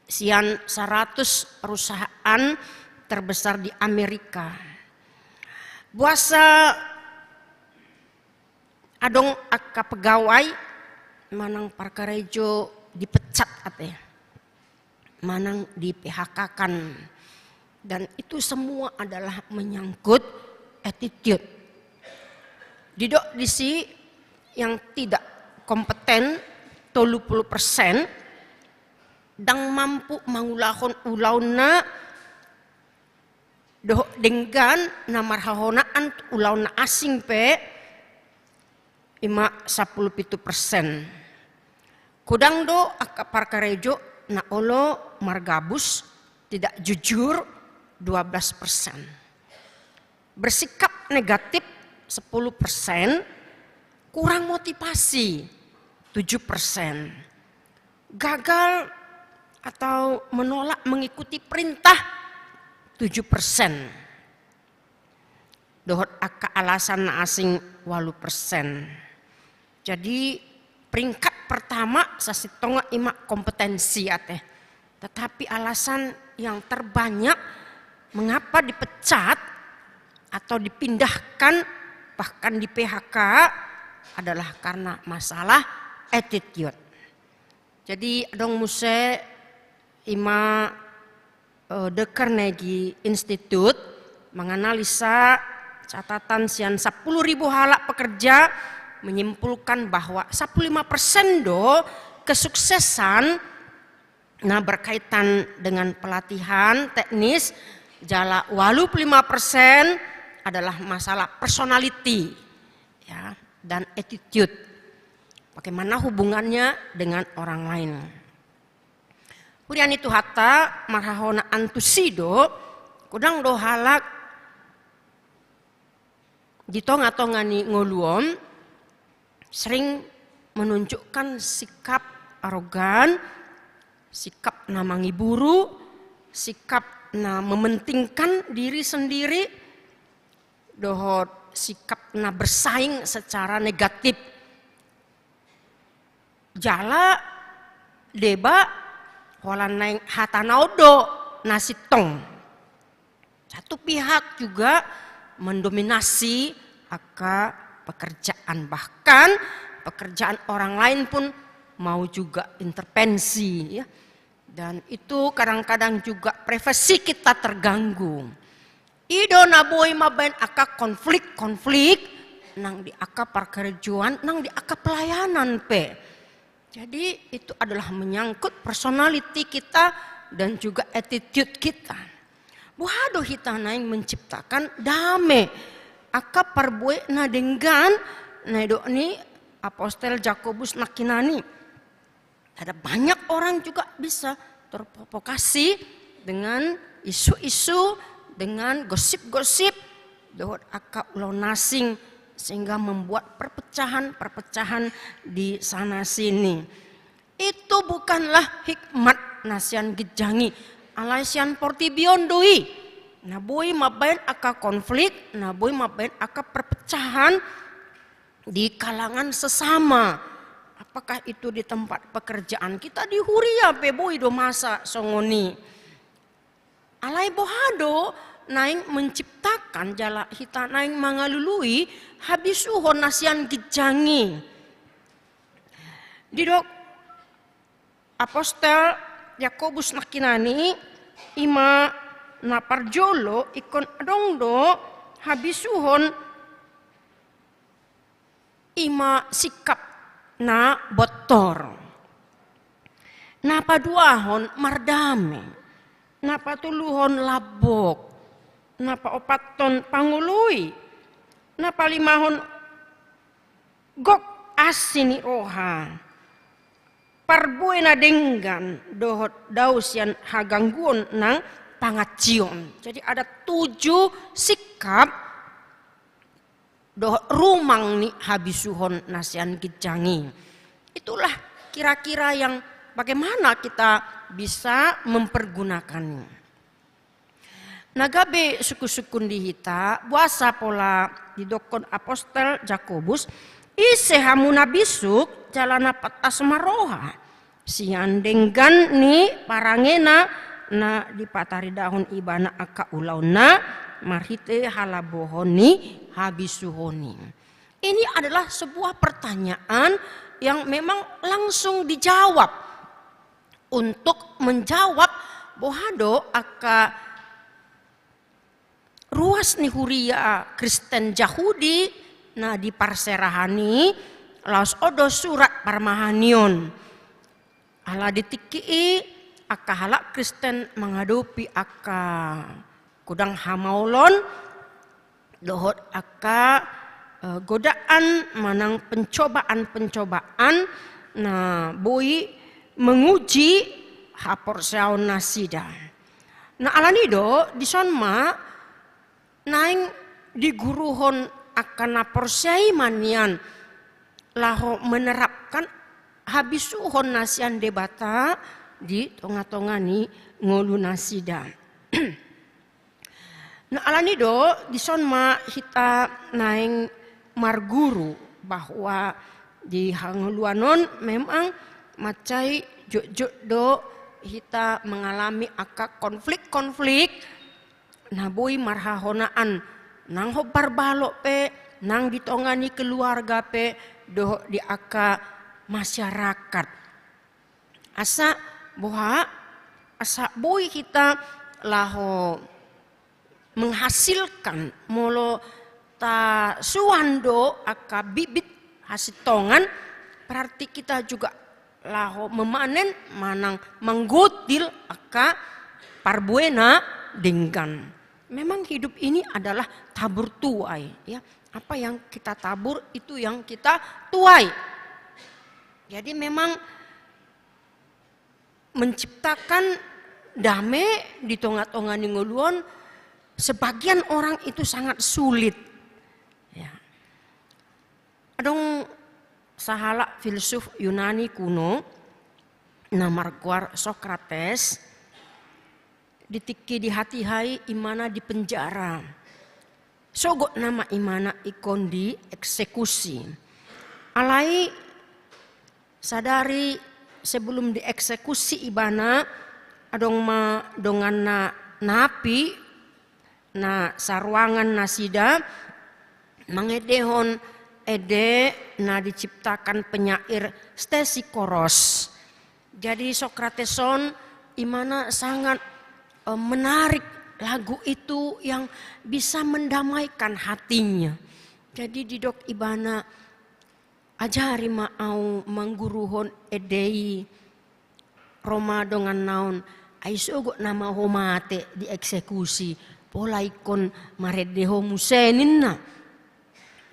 Speaker 4: sian 100 perusahaan terbesar di Amerika. Buasa adong aka pegawai manang parkarejo dipecat manang di PHK kan dan itu semua adalah menyangkut attitude. Didok disi yang tidak kompeten 30% dang mampu mangulahon ulauna doh denggan namar hahonaan ulauna asing ima 17%. Kudang do aka parkarejo na olo margabus tidak jujur 12%. Bersikap negatif 10%, kurang motivasi 7%. Gagal atau menolak mengikuti perintah 7%. Dohot aka alasan asing 8%. Jadi peringkat pertama sasitonga ima kompetensi tetapi alasan yang terbanyak mengapa dipecat atau dipindahkan bahkan di PHK adalah karena masalah attitude. Jadi dong muse ima The Carnegie Institute menganalisa catatan sian 10.000 halak pekerja menyimpulkan bahwa 15% do kesuksesan berkaitan dengan pelatihan teknis jala 85% adalah masalah personality ya dan attitude. Bagaimana hubungannya dengan orang lain. Huriani tuhata marhahona antusido kudang do halak di tonga-tongani ngoluom sering menunjukkan sikap arogan, sikap na mangiburu, sikap na mementingkan diri sendiri, dohot sikap na bersaing secara negatif. Jala deba walan naing hatanaudo nasitong. Satu pihak juga mendominasi aka pekerjaan, bahkan pekerjaan orang lain pun mau juga intervensi ya. Dan itu kadang-kadang juga privasi kita terganggu. Ido naboy mabain aka konflik nang di aka parkerjuan, nang di aka pelayanan Jadi itu adalah menyangkut personality kita dan juga attitude kita. Buhado kita naing menciptakan damai. Aka parbuai na denggan na do ni Apostel Jakobus nakinani. Ada banyak orang juga bisa terprovokasi dengan isu-isu, dengan gosip-gosip, dohot aka ulau nasing sehingga membuat perpecahan-perpecahan di sana sini. Itu bukanlah hikmat nasian gejangi alaisian portibion doi. Naboi mabain aka konflik, naboi mabain aka perpecahan di kalangan sesama. Apakah itu di tempat pekerjaan kita di huria peboi do masa songoni. Alai bohado naing menciptakan jala hita naing mangalului habisuhon nasian gijangi. Didok Apostel Yakobus nakinani ima naparjolo ikon adongdo habisuhon ima sikap na botor. Napa duahon mardame. Napa tuluhon labok. Napa opaton pangului. Napa limahon gok asini roha. Parbuena denggan dohot dausian hagangguon nang pangacion. Jadi ada 7 sikap doh rumang ni habisuhon nasian gijangi. Itulah kira-kira yang bagaimana kita bisa mempergunakannya. Nagabe suku-sukun dihita buasa pola di dokon Apostel Jakobus ise hamuna bisuk jalana patas maroha sian denggan ni parangena na dipatari dahon ibana aka ulauna marhite halabohoni habisuhoni. Ini adalah sebuah pertanyaan yang memang langsung dijawab. Untuk menjawab bohado aka ruas ni huria Kristen Yahudi na di parserahani laos odo surat parmahanion. Ala ditikii aka halak Kristen menghadapi aka kudang hamaulon dohot aka godaan manang pencobaan-pencobaan nah boi menguji hapor saon nasida. Nah alanido disonma naing diguruhon akan naporsai manian laho menerapkan habisuhon nasian debata di tonga-tongani ngolu nasida. Nah alanido disonma hita naing marguru bahwa di hangluanon memang macai juk do hita mengalami aka konflik-konflik nah boi marhahonaan nang hobar balok pe nang ditongani keluarga pe do di aka masyarakat asa boi kita laho menghasilkan molo ta suando aka bibit hasitongan berarti kita juga laho memanen manang menggutil aka parbuena denggan. Memang hidup ini adalah tabur tuai ya. Apa yang kita tabur itu yang kita tuai. Jadi memang menciptakan damai di tengah-tengah ningoluan sebagian orang itu sangat sulit. Ya. Adong sahala filsuf Yunani kuno namarkuar Sokrates ditiki di hati hai imana di penjara sogot nama imana ikon di eksekusi alai sadari sebelum dieksekusi ibana adong ma dongan na napi na sarwangan nasida mangedehon ede na diciptakan penyair Stesikoros. Jadi Sokrateson imana sangat menarik lagu itu yang bisa mendamaikan hatinya. Jadi didok ibana ajari mau mengguruhon edei Roma dongan naon aisogo nama homate dieksekusi pola ikon maredeho museninna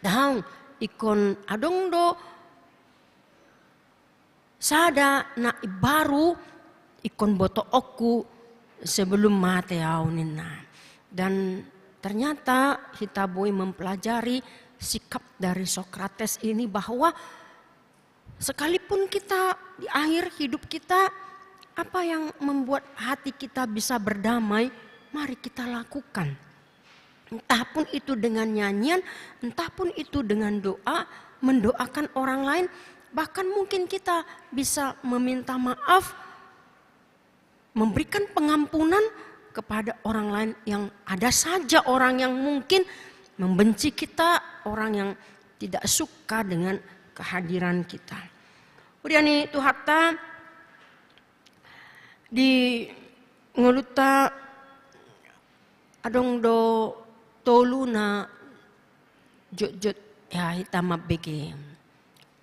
Speaker 4: dahang ikon adong do sada na baru ikon boto oku sebelum mate auninna. Dan ternyata kita boleh mempelajari sikap dari Sokrates ini bahwa sekalipun kita di akhir hidup kita apa yang membuat hati kita bisa berdamai, mari kita lakukan. Entah pun itu dengan nyanyian, entah pun itu dengan doa, mendoakan orang lain. Bahkan mungkin kita bisa meminta maaf, memberikan pengampunan kepada orang lain yang ada saja orang yang mungkin membenci kita, orang yang tidak suka dengan kehadiran kita. Kemudian itu hatta di ngoluta adong do tolu na jot ya hitama beke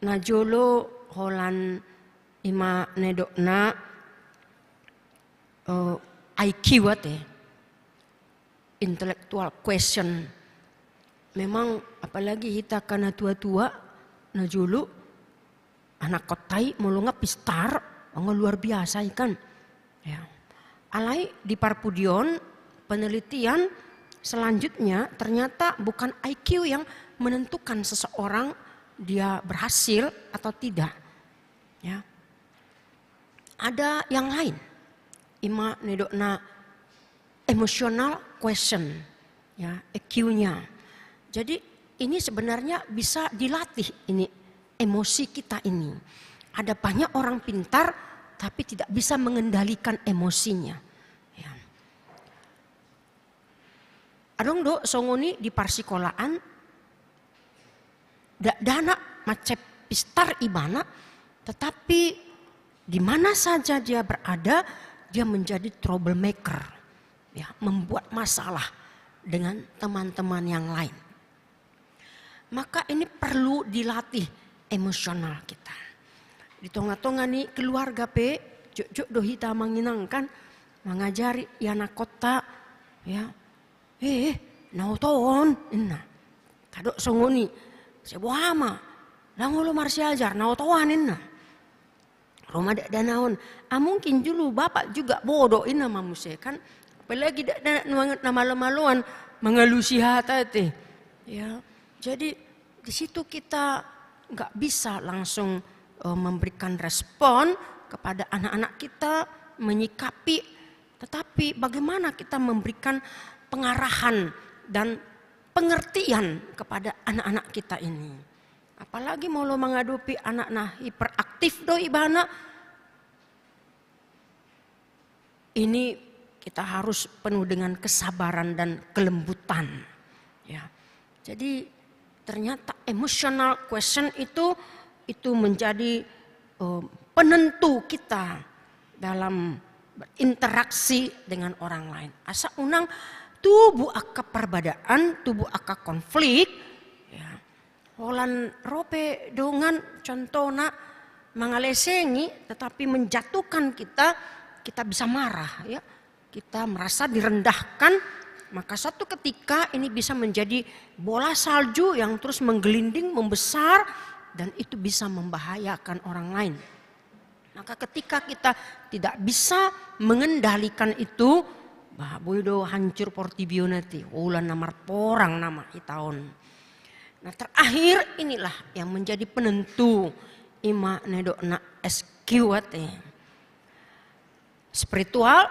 Speaker 4: na jolo holan ima nedok na IQ ate intellectual question. Memang apalagi kita karena tua-tua na jolo anak kotai molonga pistar luar biasa ikan ya. Alai di Parpudion penelitian selanjutnya ternyata bukan IQ yang menentukan seseorang dia berhasil atau tidak. Ya. Ada yang lain. Ima nedokna emotional question, ya, EQ-nya. Jadi ini sebenarnya bisa dilatih ini emosi kita ini. Ada banyak orang pintar tapi tidak bisa mengendalikan emosinya. Ya. Adong do songoni di parsikolahan dana macet pistar ibana, tetapi di mana saja dia berada dia menjadi troublemaker, ya, membuat masalah dengan teman-teman yang lain. Maka ini perlu dilatih emosional kita. Di tengah-tengah nih keluarga jok dohita menginangkan mengajari anak kota, ya, nauton, inna, kadok songoni, sebuah langulo marsi ajar nautoan inna. Roma danaon, mungkin dulu bapak juga bodoh ini nama kan, apalagi nama maluan mengalusi hati, ya. Jadi di situ kita nggak bisa langsung memberikan respon kepada anak-anak kita menyikapi, tetapi bagaimana kita memberikan pengarahan dan pengertian kepada anak-anak kita ini. Apalagi mau lo menghadapi anak hiperaktif do ibana. Ini kita harus penuh dengan kesabaran dan kelembutan. Ya. Jadi ternyata emotional question itu menjadi penentu kita dalam berinteraksi dengan orang lain. Asa unang tubuh aka perbedaan, tubuh aka konflik. Holan rope dengan contohnya mengalesengi tetapi menjatuhkan kita bisa marah, ya. Kita merasa direndahkan, maka satu ketika ini bisa menjadi bola salju yang terus menggelinding, membesar, dan itu bisa membahayakan orang lain. Maka ketika kita tidak bisa mengendalikan itu, boydo hancur portibio nanti, ulan namar porang nama itaon. Nah terakhir inilah yang menjadi penentu ima nedokna SQT. Spiritual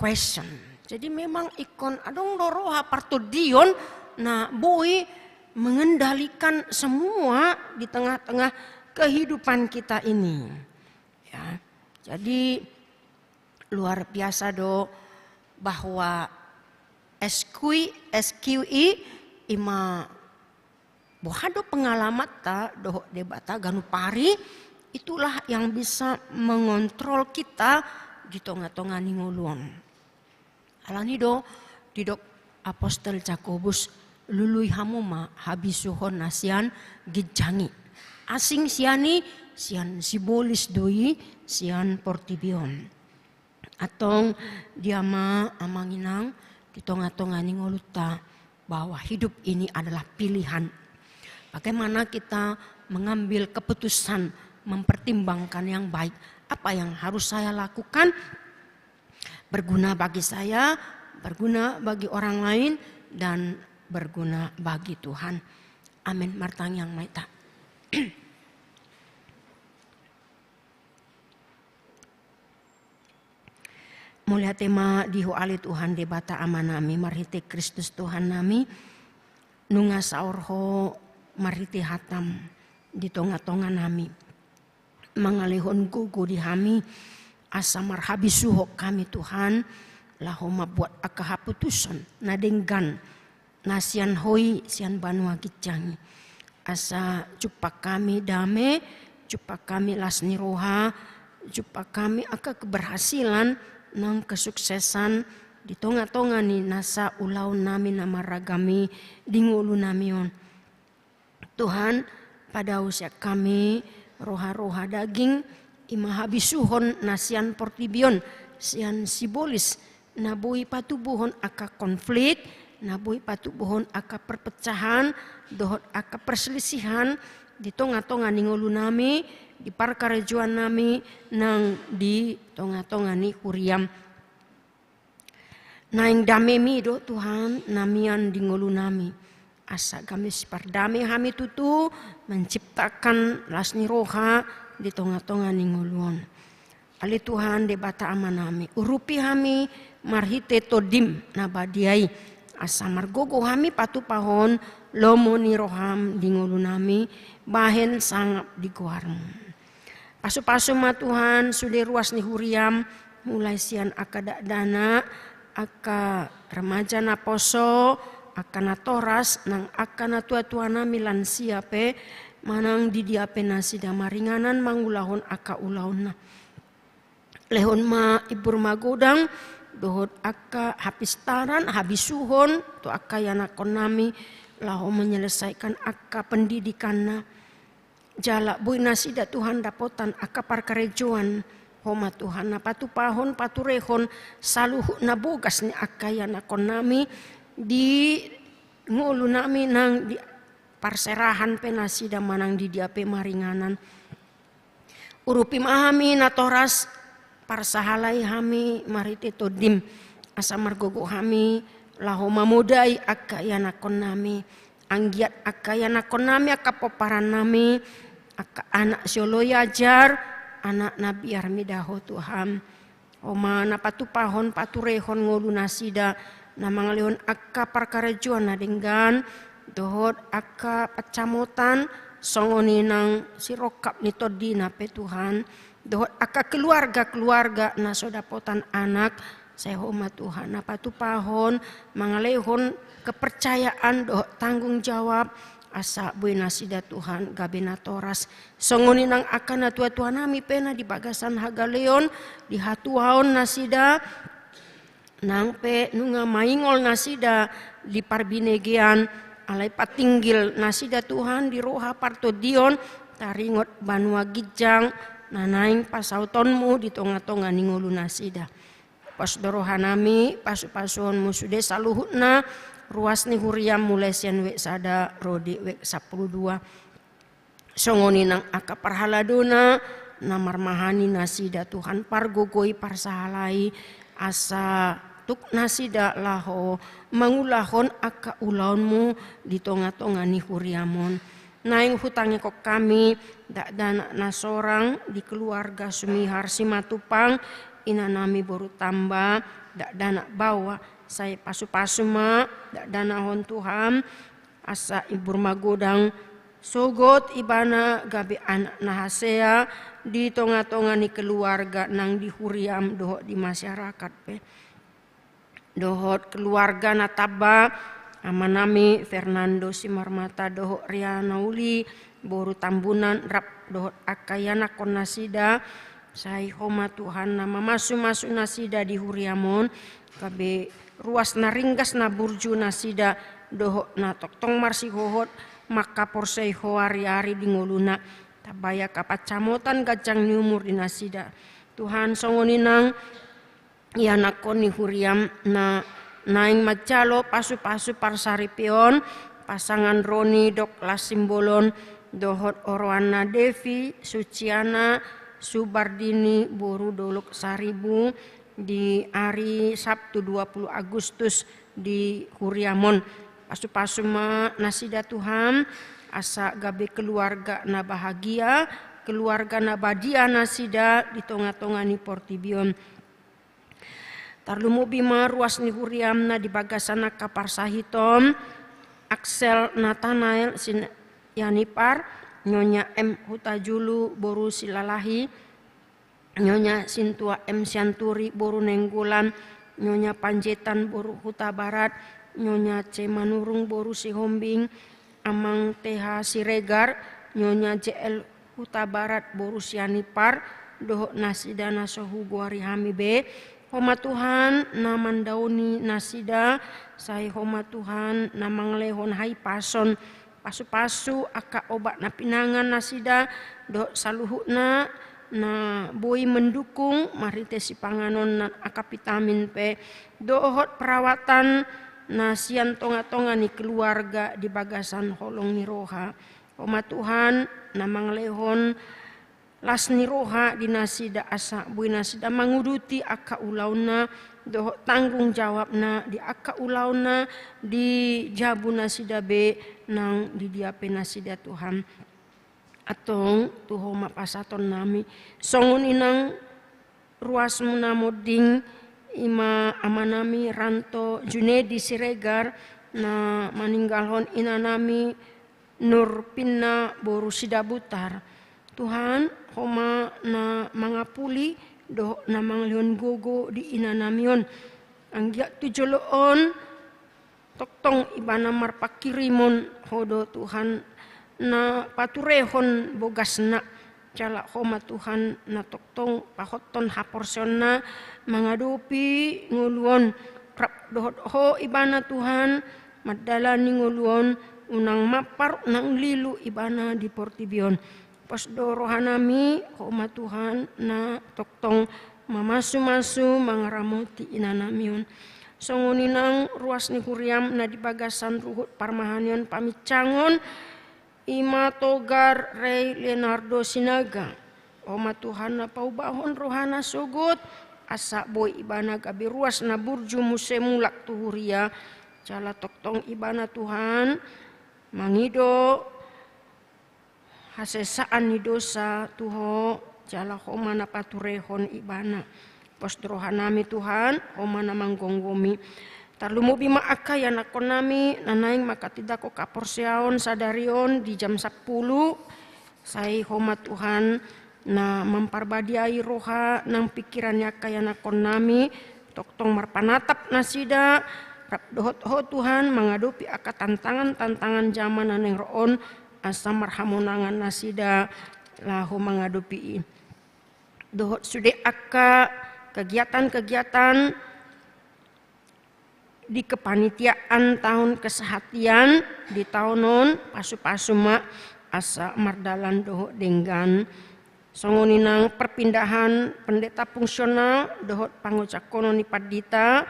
Speaker 4: question. Jadi memang ikon adong doroha partudion nah boy mengendalikan semua di tengah-tengah kehidupan kita ini. Ya. Jadi luar biasa do bahwa SQI ima bohado pengalaman ta doh debata ganupari itulah yang bisa mengontrol kita di tengah-tengah ningulun. Alani do didok Apostel Jakobus lului hamuma habisuhon nasian gijangi. Asing siani sian sibolis doi sian portibion. Atong diama amanginang di tengah-tengah ninguluta bahwa hidup ini adalah pilihan. Bagaimana kita mengambil keputusan, mempertimbangkan yang baik. Apa yang harus saya lakukan? Berguna bagi saya, berguna bagi orang lain, dan berguna bagi Tuhan. Amin. Martang yang maita. Mulia tema dihu ali Tuhan debata amanami marhite Kristus Tuhan nami nunga saorho marhite hatam di tonga-tonga nami mangalihon gugu di hami asa marhabi suhok kami Tuhan laho mabuat akahaputusan nadenggan nasian hoi sian banua gijangi asa cupak kami dame cupak kami lasni roha cupak kami aka keberhasilan nang kesuksesan di tonga-tonga ni nasa ulau nami nama ragami di ngulu namion. Tuhan pada usia kami roha-roha daging imahabisuhon nasian portibion sian sibolis nabui patubuhon aka konflik nabui patubuhon aka perpecahan dohot aka perselisihan di tonga-tonga ni ngulu nami di parkarejuan nami nang di tonga-tonga ni huriam naing dame mi do Tuhan namian di ngulu nami asa kami pardame kami tutu menciptakan lasni roha di tonga-tonga ni nguluon ali Tuhan debata amanami urupi kami marhite todim nabadiai asa margogo kami patu pahon lomo ni roham di ngulu nami bahen sangap di guarmu pasu-pasu ma Tuhan sudah ruas ni huriam mulai sian aka dana aka remaja na poso aka na toras nang aka na tua-tua nami lansia pe manang di diape nasi damaringanan mangulahon aka ulahon na lehon ma ibur magodang dohot aka hapistaran habisuhon tu aka yanakon nami laho menyelesaikan aka pendidikan na jala bui nasida Tuhan dapotan aka parkarejuan homa Tuhan na patu pahon patu rehon saluhu na bogas ni aka yanakon nami di ngulu nami nang di parserahan penasida manang di diape maringanan urupi mahami na toras parsahalai hami marite todim asa margogo hami laho mamudai aka yanakon nami anggiat aka yanakon nami aka poparan nami aka anak sioloy ajar anak nabi armidaho Tuhan oma na patu pahon patu rehon ngulu nasida na mangalihon aka parkarejuan na denggan dohot aka pacamotan songoni nang sirokap ni todina pe Tuhan dohot aka keluarga na sodapotan anak saya homa Tuhan na patu pahon mangalihon kepercayaan dohot tanggung jawab asa bui nasida Tuhan gabena toras songoni nang akan na tua-tua nami pena di bagasan hagaleon di hatuaon nasida nang pe nunga maingol nasida di parbinegean alai patinggil nasida Tuhan di roha partodion taringot banua gijang nanaing pasautonmu di tonga-tonga ningulu nasida pas doroha nami pasu-pasuon musude saluhutna ruas ni huriam mulai sian wek sada rodi wek 12 songoni nang aka parhaladona namar mahani nasida Tuhan pargogoi parsahalai asa tuk nasida laho mangulahon aka ulaunmu di tonga-tonga ni huriamon naing hutangi kok kami dak dana nasorang di keluarga sumihar simatupang ina nami baru tambah dak dana bawa saya pasu-pasu ma dak dana hon Tuhan asa ibur magodang sogot ibana gabe anak nahasea di tonga-tonga ni keluarga nang di huriam dohot di masyarakat pe dohot keluarga nataba amanami Fernando Simarmata dohot Riana Uli boru tambunan rap dohot akayana kon nasida sai homa Tuhan nama masu-masu nasida di huriamon kabe ruas naringgas na burju nasida dohot na toktong marsi hohot maka porsei hoari-ari di ngoluna tabaya kapacamotan gajang nyumur di nasida Tuhan songoni nang ya nakoni huriam na naing macalo pasu-pasu parsaripion pasangan Roni dok lasimbolon dohot Orwana Devi Suciana Subardini boru dolok saribu di hari Sabtu 20 Agustus di Huriamon pasu-pasu ma nasida Tuhan asa gabe keluarga na bahagia keluarga na badia nasida di tonga-tonga ni portibion Tarlumubima ruas ni huriam na di bagasana kaparsahitom Axel Nathanael sin Yanipar Nyonya M Hutajulu boru silalahi Nyonya Sintua M Sianturi boru Nenggulan Nyonya Panjetan boru Huta Barat Nyonya C Manurung boru Sihombing Amang TH Siregar Nyonya JL Huta Barat boru Sianipar dohok nasidana sohu guari hamibe Homa Tuhan naman dauni nasida sai homa Tuhan namang lehon hai pason pasu-pasu aka obat na pinangan nasida do saluhuna na boi mendukung marite si panganon na aka vitamin P dohot perawatan na sian tonga-tonga ni keluarga di bagasan holong ni roha homa Tuhan namang lehon las ni roha di nasida asa bui nasida manguduti aka ulauna doh tanggung jawabna di aka ulauna di jabu nasida be nang di diape nasida Tuhan atong tuho mapasaton nami songun inang ruas munamoding ima amanami Ranto Junedi Siregar na maninggalhon inanami Nur Pinna boru sida butar Tuhan homa na mangapuli doh na manglion gogo di inanamion anggia tujoloon toktong ibana marpakirimon hodo Tuhan na paturehon bogasna cala homa Tuhan na toktong pahoton haporsona mangadopi nguluon rap dohot ho ibana Tuhan madalani nguluon unang mapar unang lilu ibana di Portibion Posdo rohanami homa Tuhan na toktong mamasu-masu mangaramuti inanamion songuninang ruas ni huriam na di bagasan ruhut parmahanion pamicangon ima togar Rey Leonardo Sinaga homa Tuhan na paubahon rohana sugut asa boy ibana gabi ruas na burju musemulak tuhuria cala toktong ibana Tuhan mangido hasesaan ni dosa tuho jala homa na paturehon ibana posdrohanami Tuhan homa na manggonggomi tarlumubi maaka ya nakonami nanaing makatidako kaporsiaon sadarion di jam 10 sai homa Tuhan na memparbadiai roha nang pikirannya kaya nakonami toktong marpanatap nasida rap dohot ho Tuhan mengadupi aka tantangan zaman naneng roon asa marhamonangan nasida lahu mengadupi dohot sude aka kegiatan-kegiatan di kepanitiaan tahun kesehatian di tahunon pasu-pasu mak asa mardalan dohot denggan songoninang perpindahan pendeta fungsional dohot pangocakono ni Padita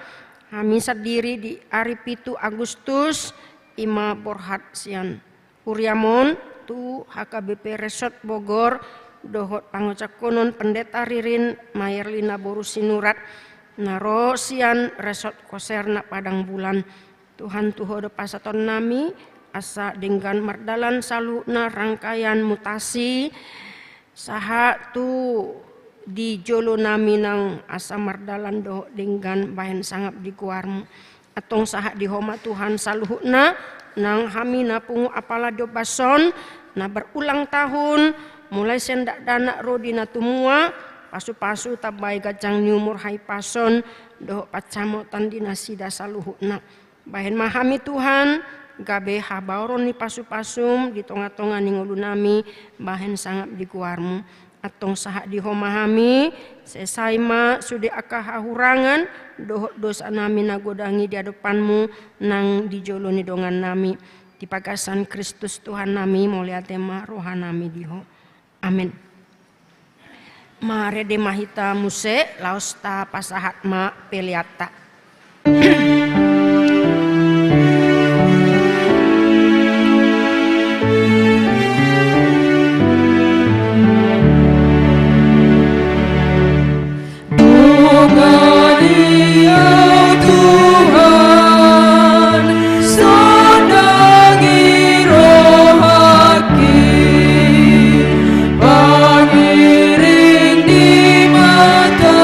Speaker 4: kami sadiri di hari 7 Agustus ima borhat sian Uriamon tu HKBP Resort Bogor dohot pangocakonon pendeta Ririn Mayerlina Borusinurat naro sian Resort Koserna Padang Bulan Tuhan tuho do pasaton nami asa dengan mardalan saluna rangkaian mutasi saha tu di jolo nami nang asa mardalan doh dengan bahan sangap di kuarmu atong saha di homa Tuhan saluhuna nang hamina pungu apala do bason na berulang tahun mulai sendak dana rodina tumua pasu-pasu tabai gajang nyumur hai pason doh pacamotan dinasida saluhuna bahan mahami Tuhan gabe habauron ni pasu-pasum di tonga-tonga ning ulunami bahan sangap di kuarmu atong saha di homahami sesaima sude aka hahurangan doh dosa nami nagodangi di hadapanmu nang dijoloni dongan nami di pagasan Kristus Tuhan nami mulia tema rohanami diho amin mare de mahita muse lausta pasahat ma peliata
Speaker 2: Pangiring di mata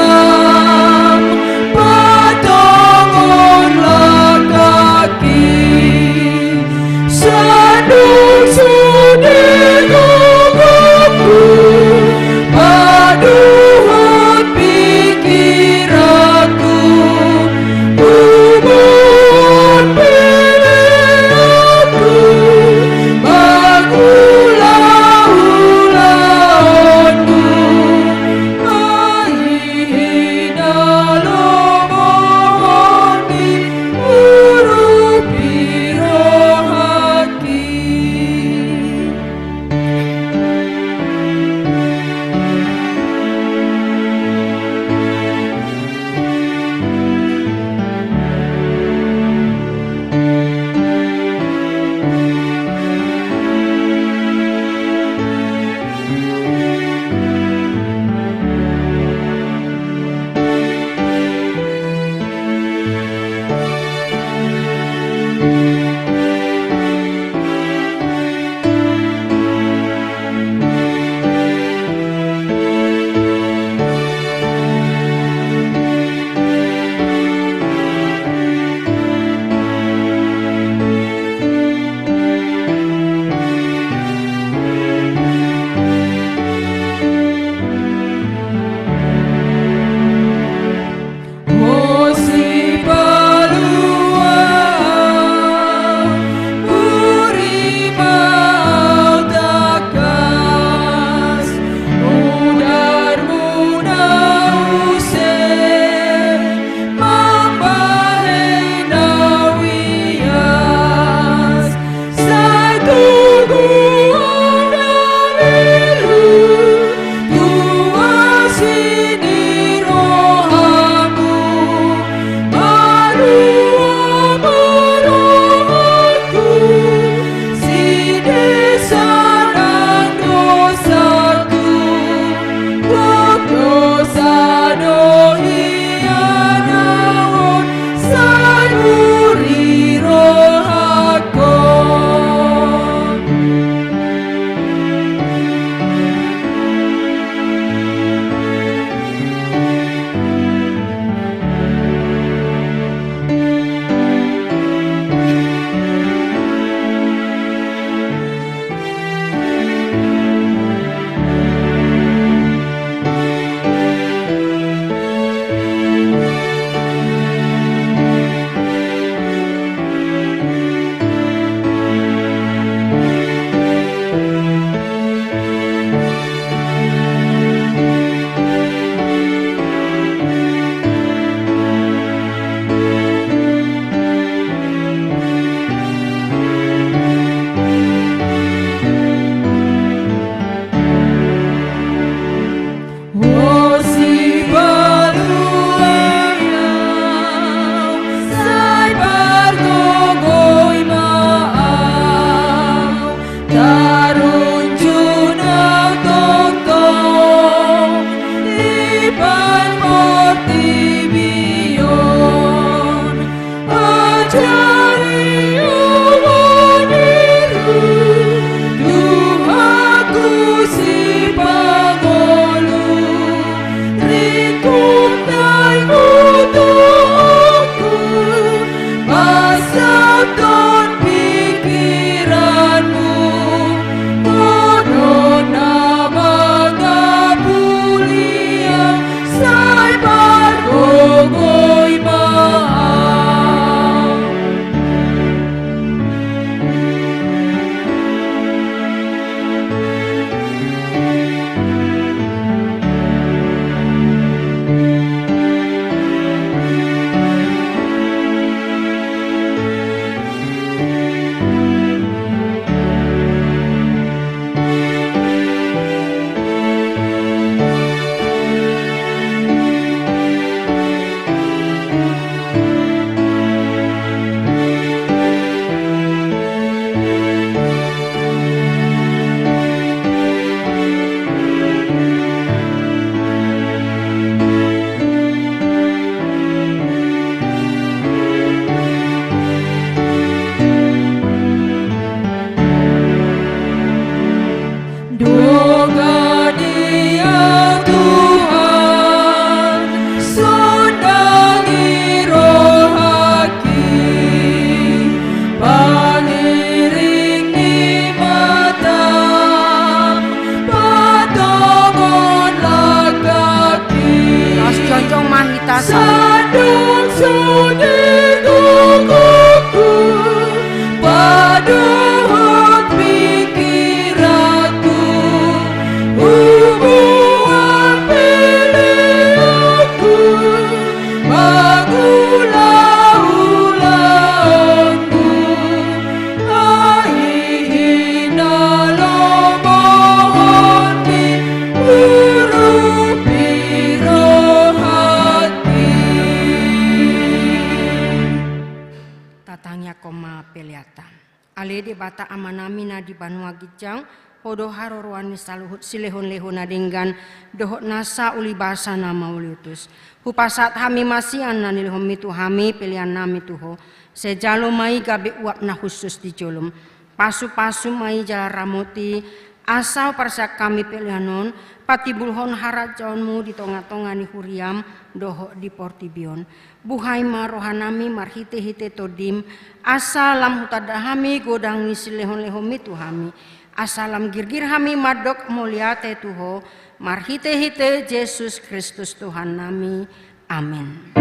Speaker 4: atangnya koma peliata. Ale de bata amanami na di Banua Gijang, hodo harorwani saluhut silehon-lehon adenggan, dohot nasa uli basa nama uliutus. Hupasat hami masian na nilhom mitu hami pilihan nami tuho, sejalo mai gabe uap na khusus di jolom. Pasu-pasu mai jala ramoti, asal parsak kami pilihanon, pati bulhon harat jaunmu di tonga-tonga ni huriam, doho di portibion. Buhai marohanami marhite-hite todim, asalam hutadahami godang ni silehon-lehon mitu hami. Asalam girgir hami madok muliate tuho, marhite-hite Yesus Kristus Tuhan nami. Amin.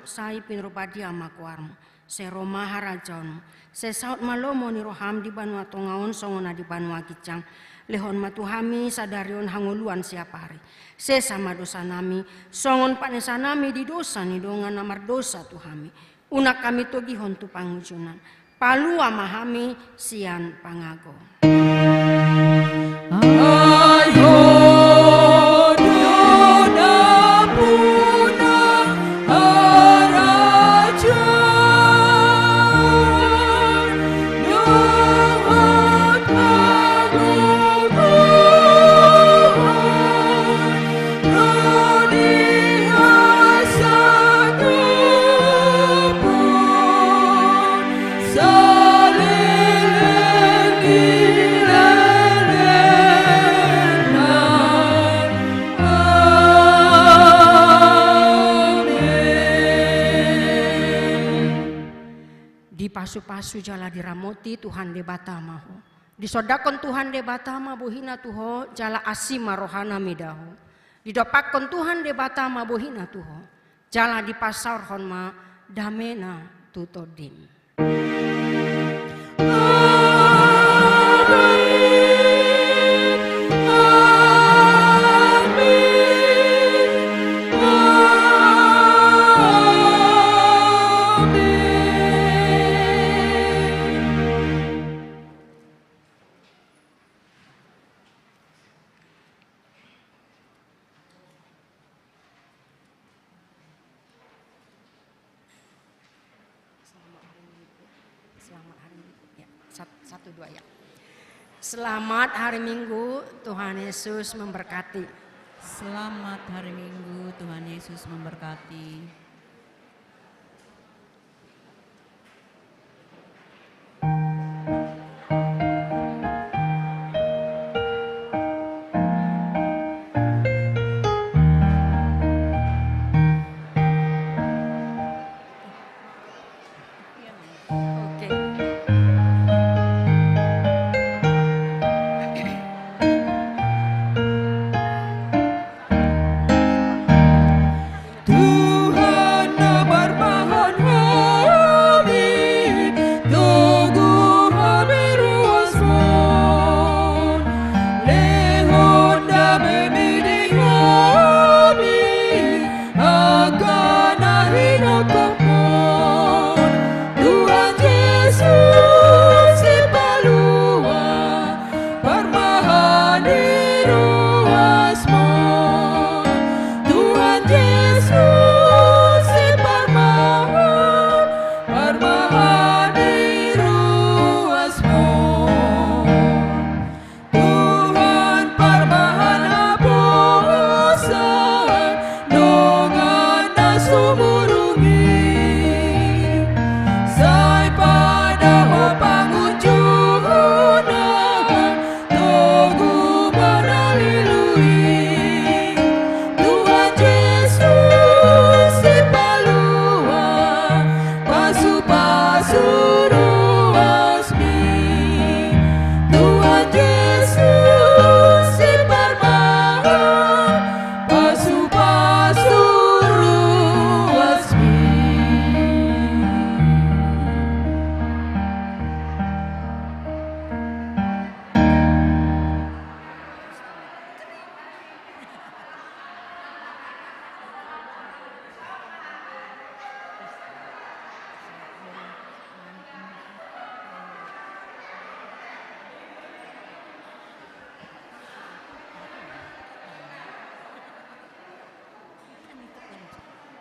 Speaker 4: Sai pinrupadi amakuarmu, se Roma harajon, se saut malomo ni roham di Banua Tongaon songona di Banua Gijang, lehon matuhami sadarion hanguluan siapari, se sama dosa nami, songon panesa nami di dosa ni dongan namar dosa tuhami, unak kami togihon tu pangujunan, palu amahami sian pangago. Pasu-pasu jala diramoti Tuhan debata mahu. Disodakon Tuhan debata ma bohina tuho jala asima rohana midahu. Didopakon Tuhan debata ma bohina tuho jala dipasar honma damena tutodim. Selamat hari Minggu, Tuhan Yesus memberkati.
Speaker 5: Selamat hari Minggu, Tuhan Yesus memberkati.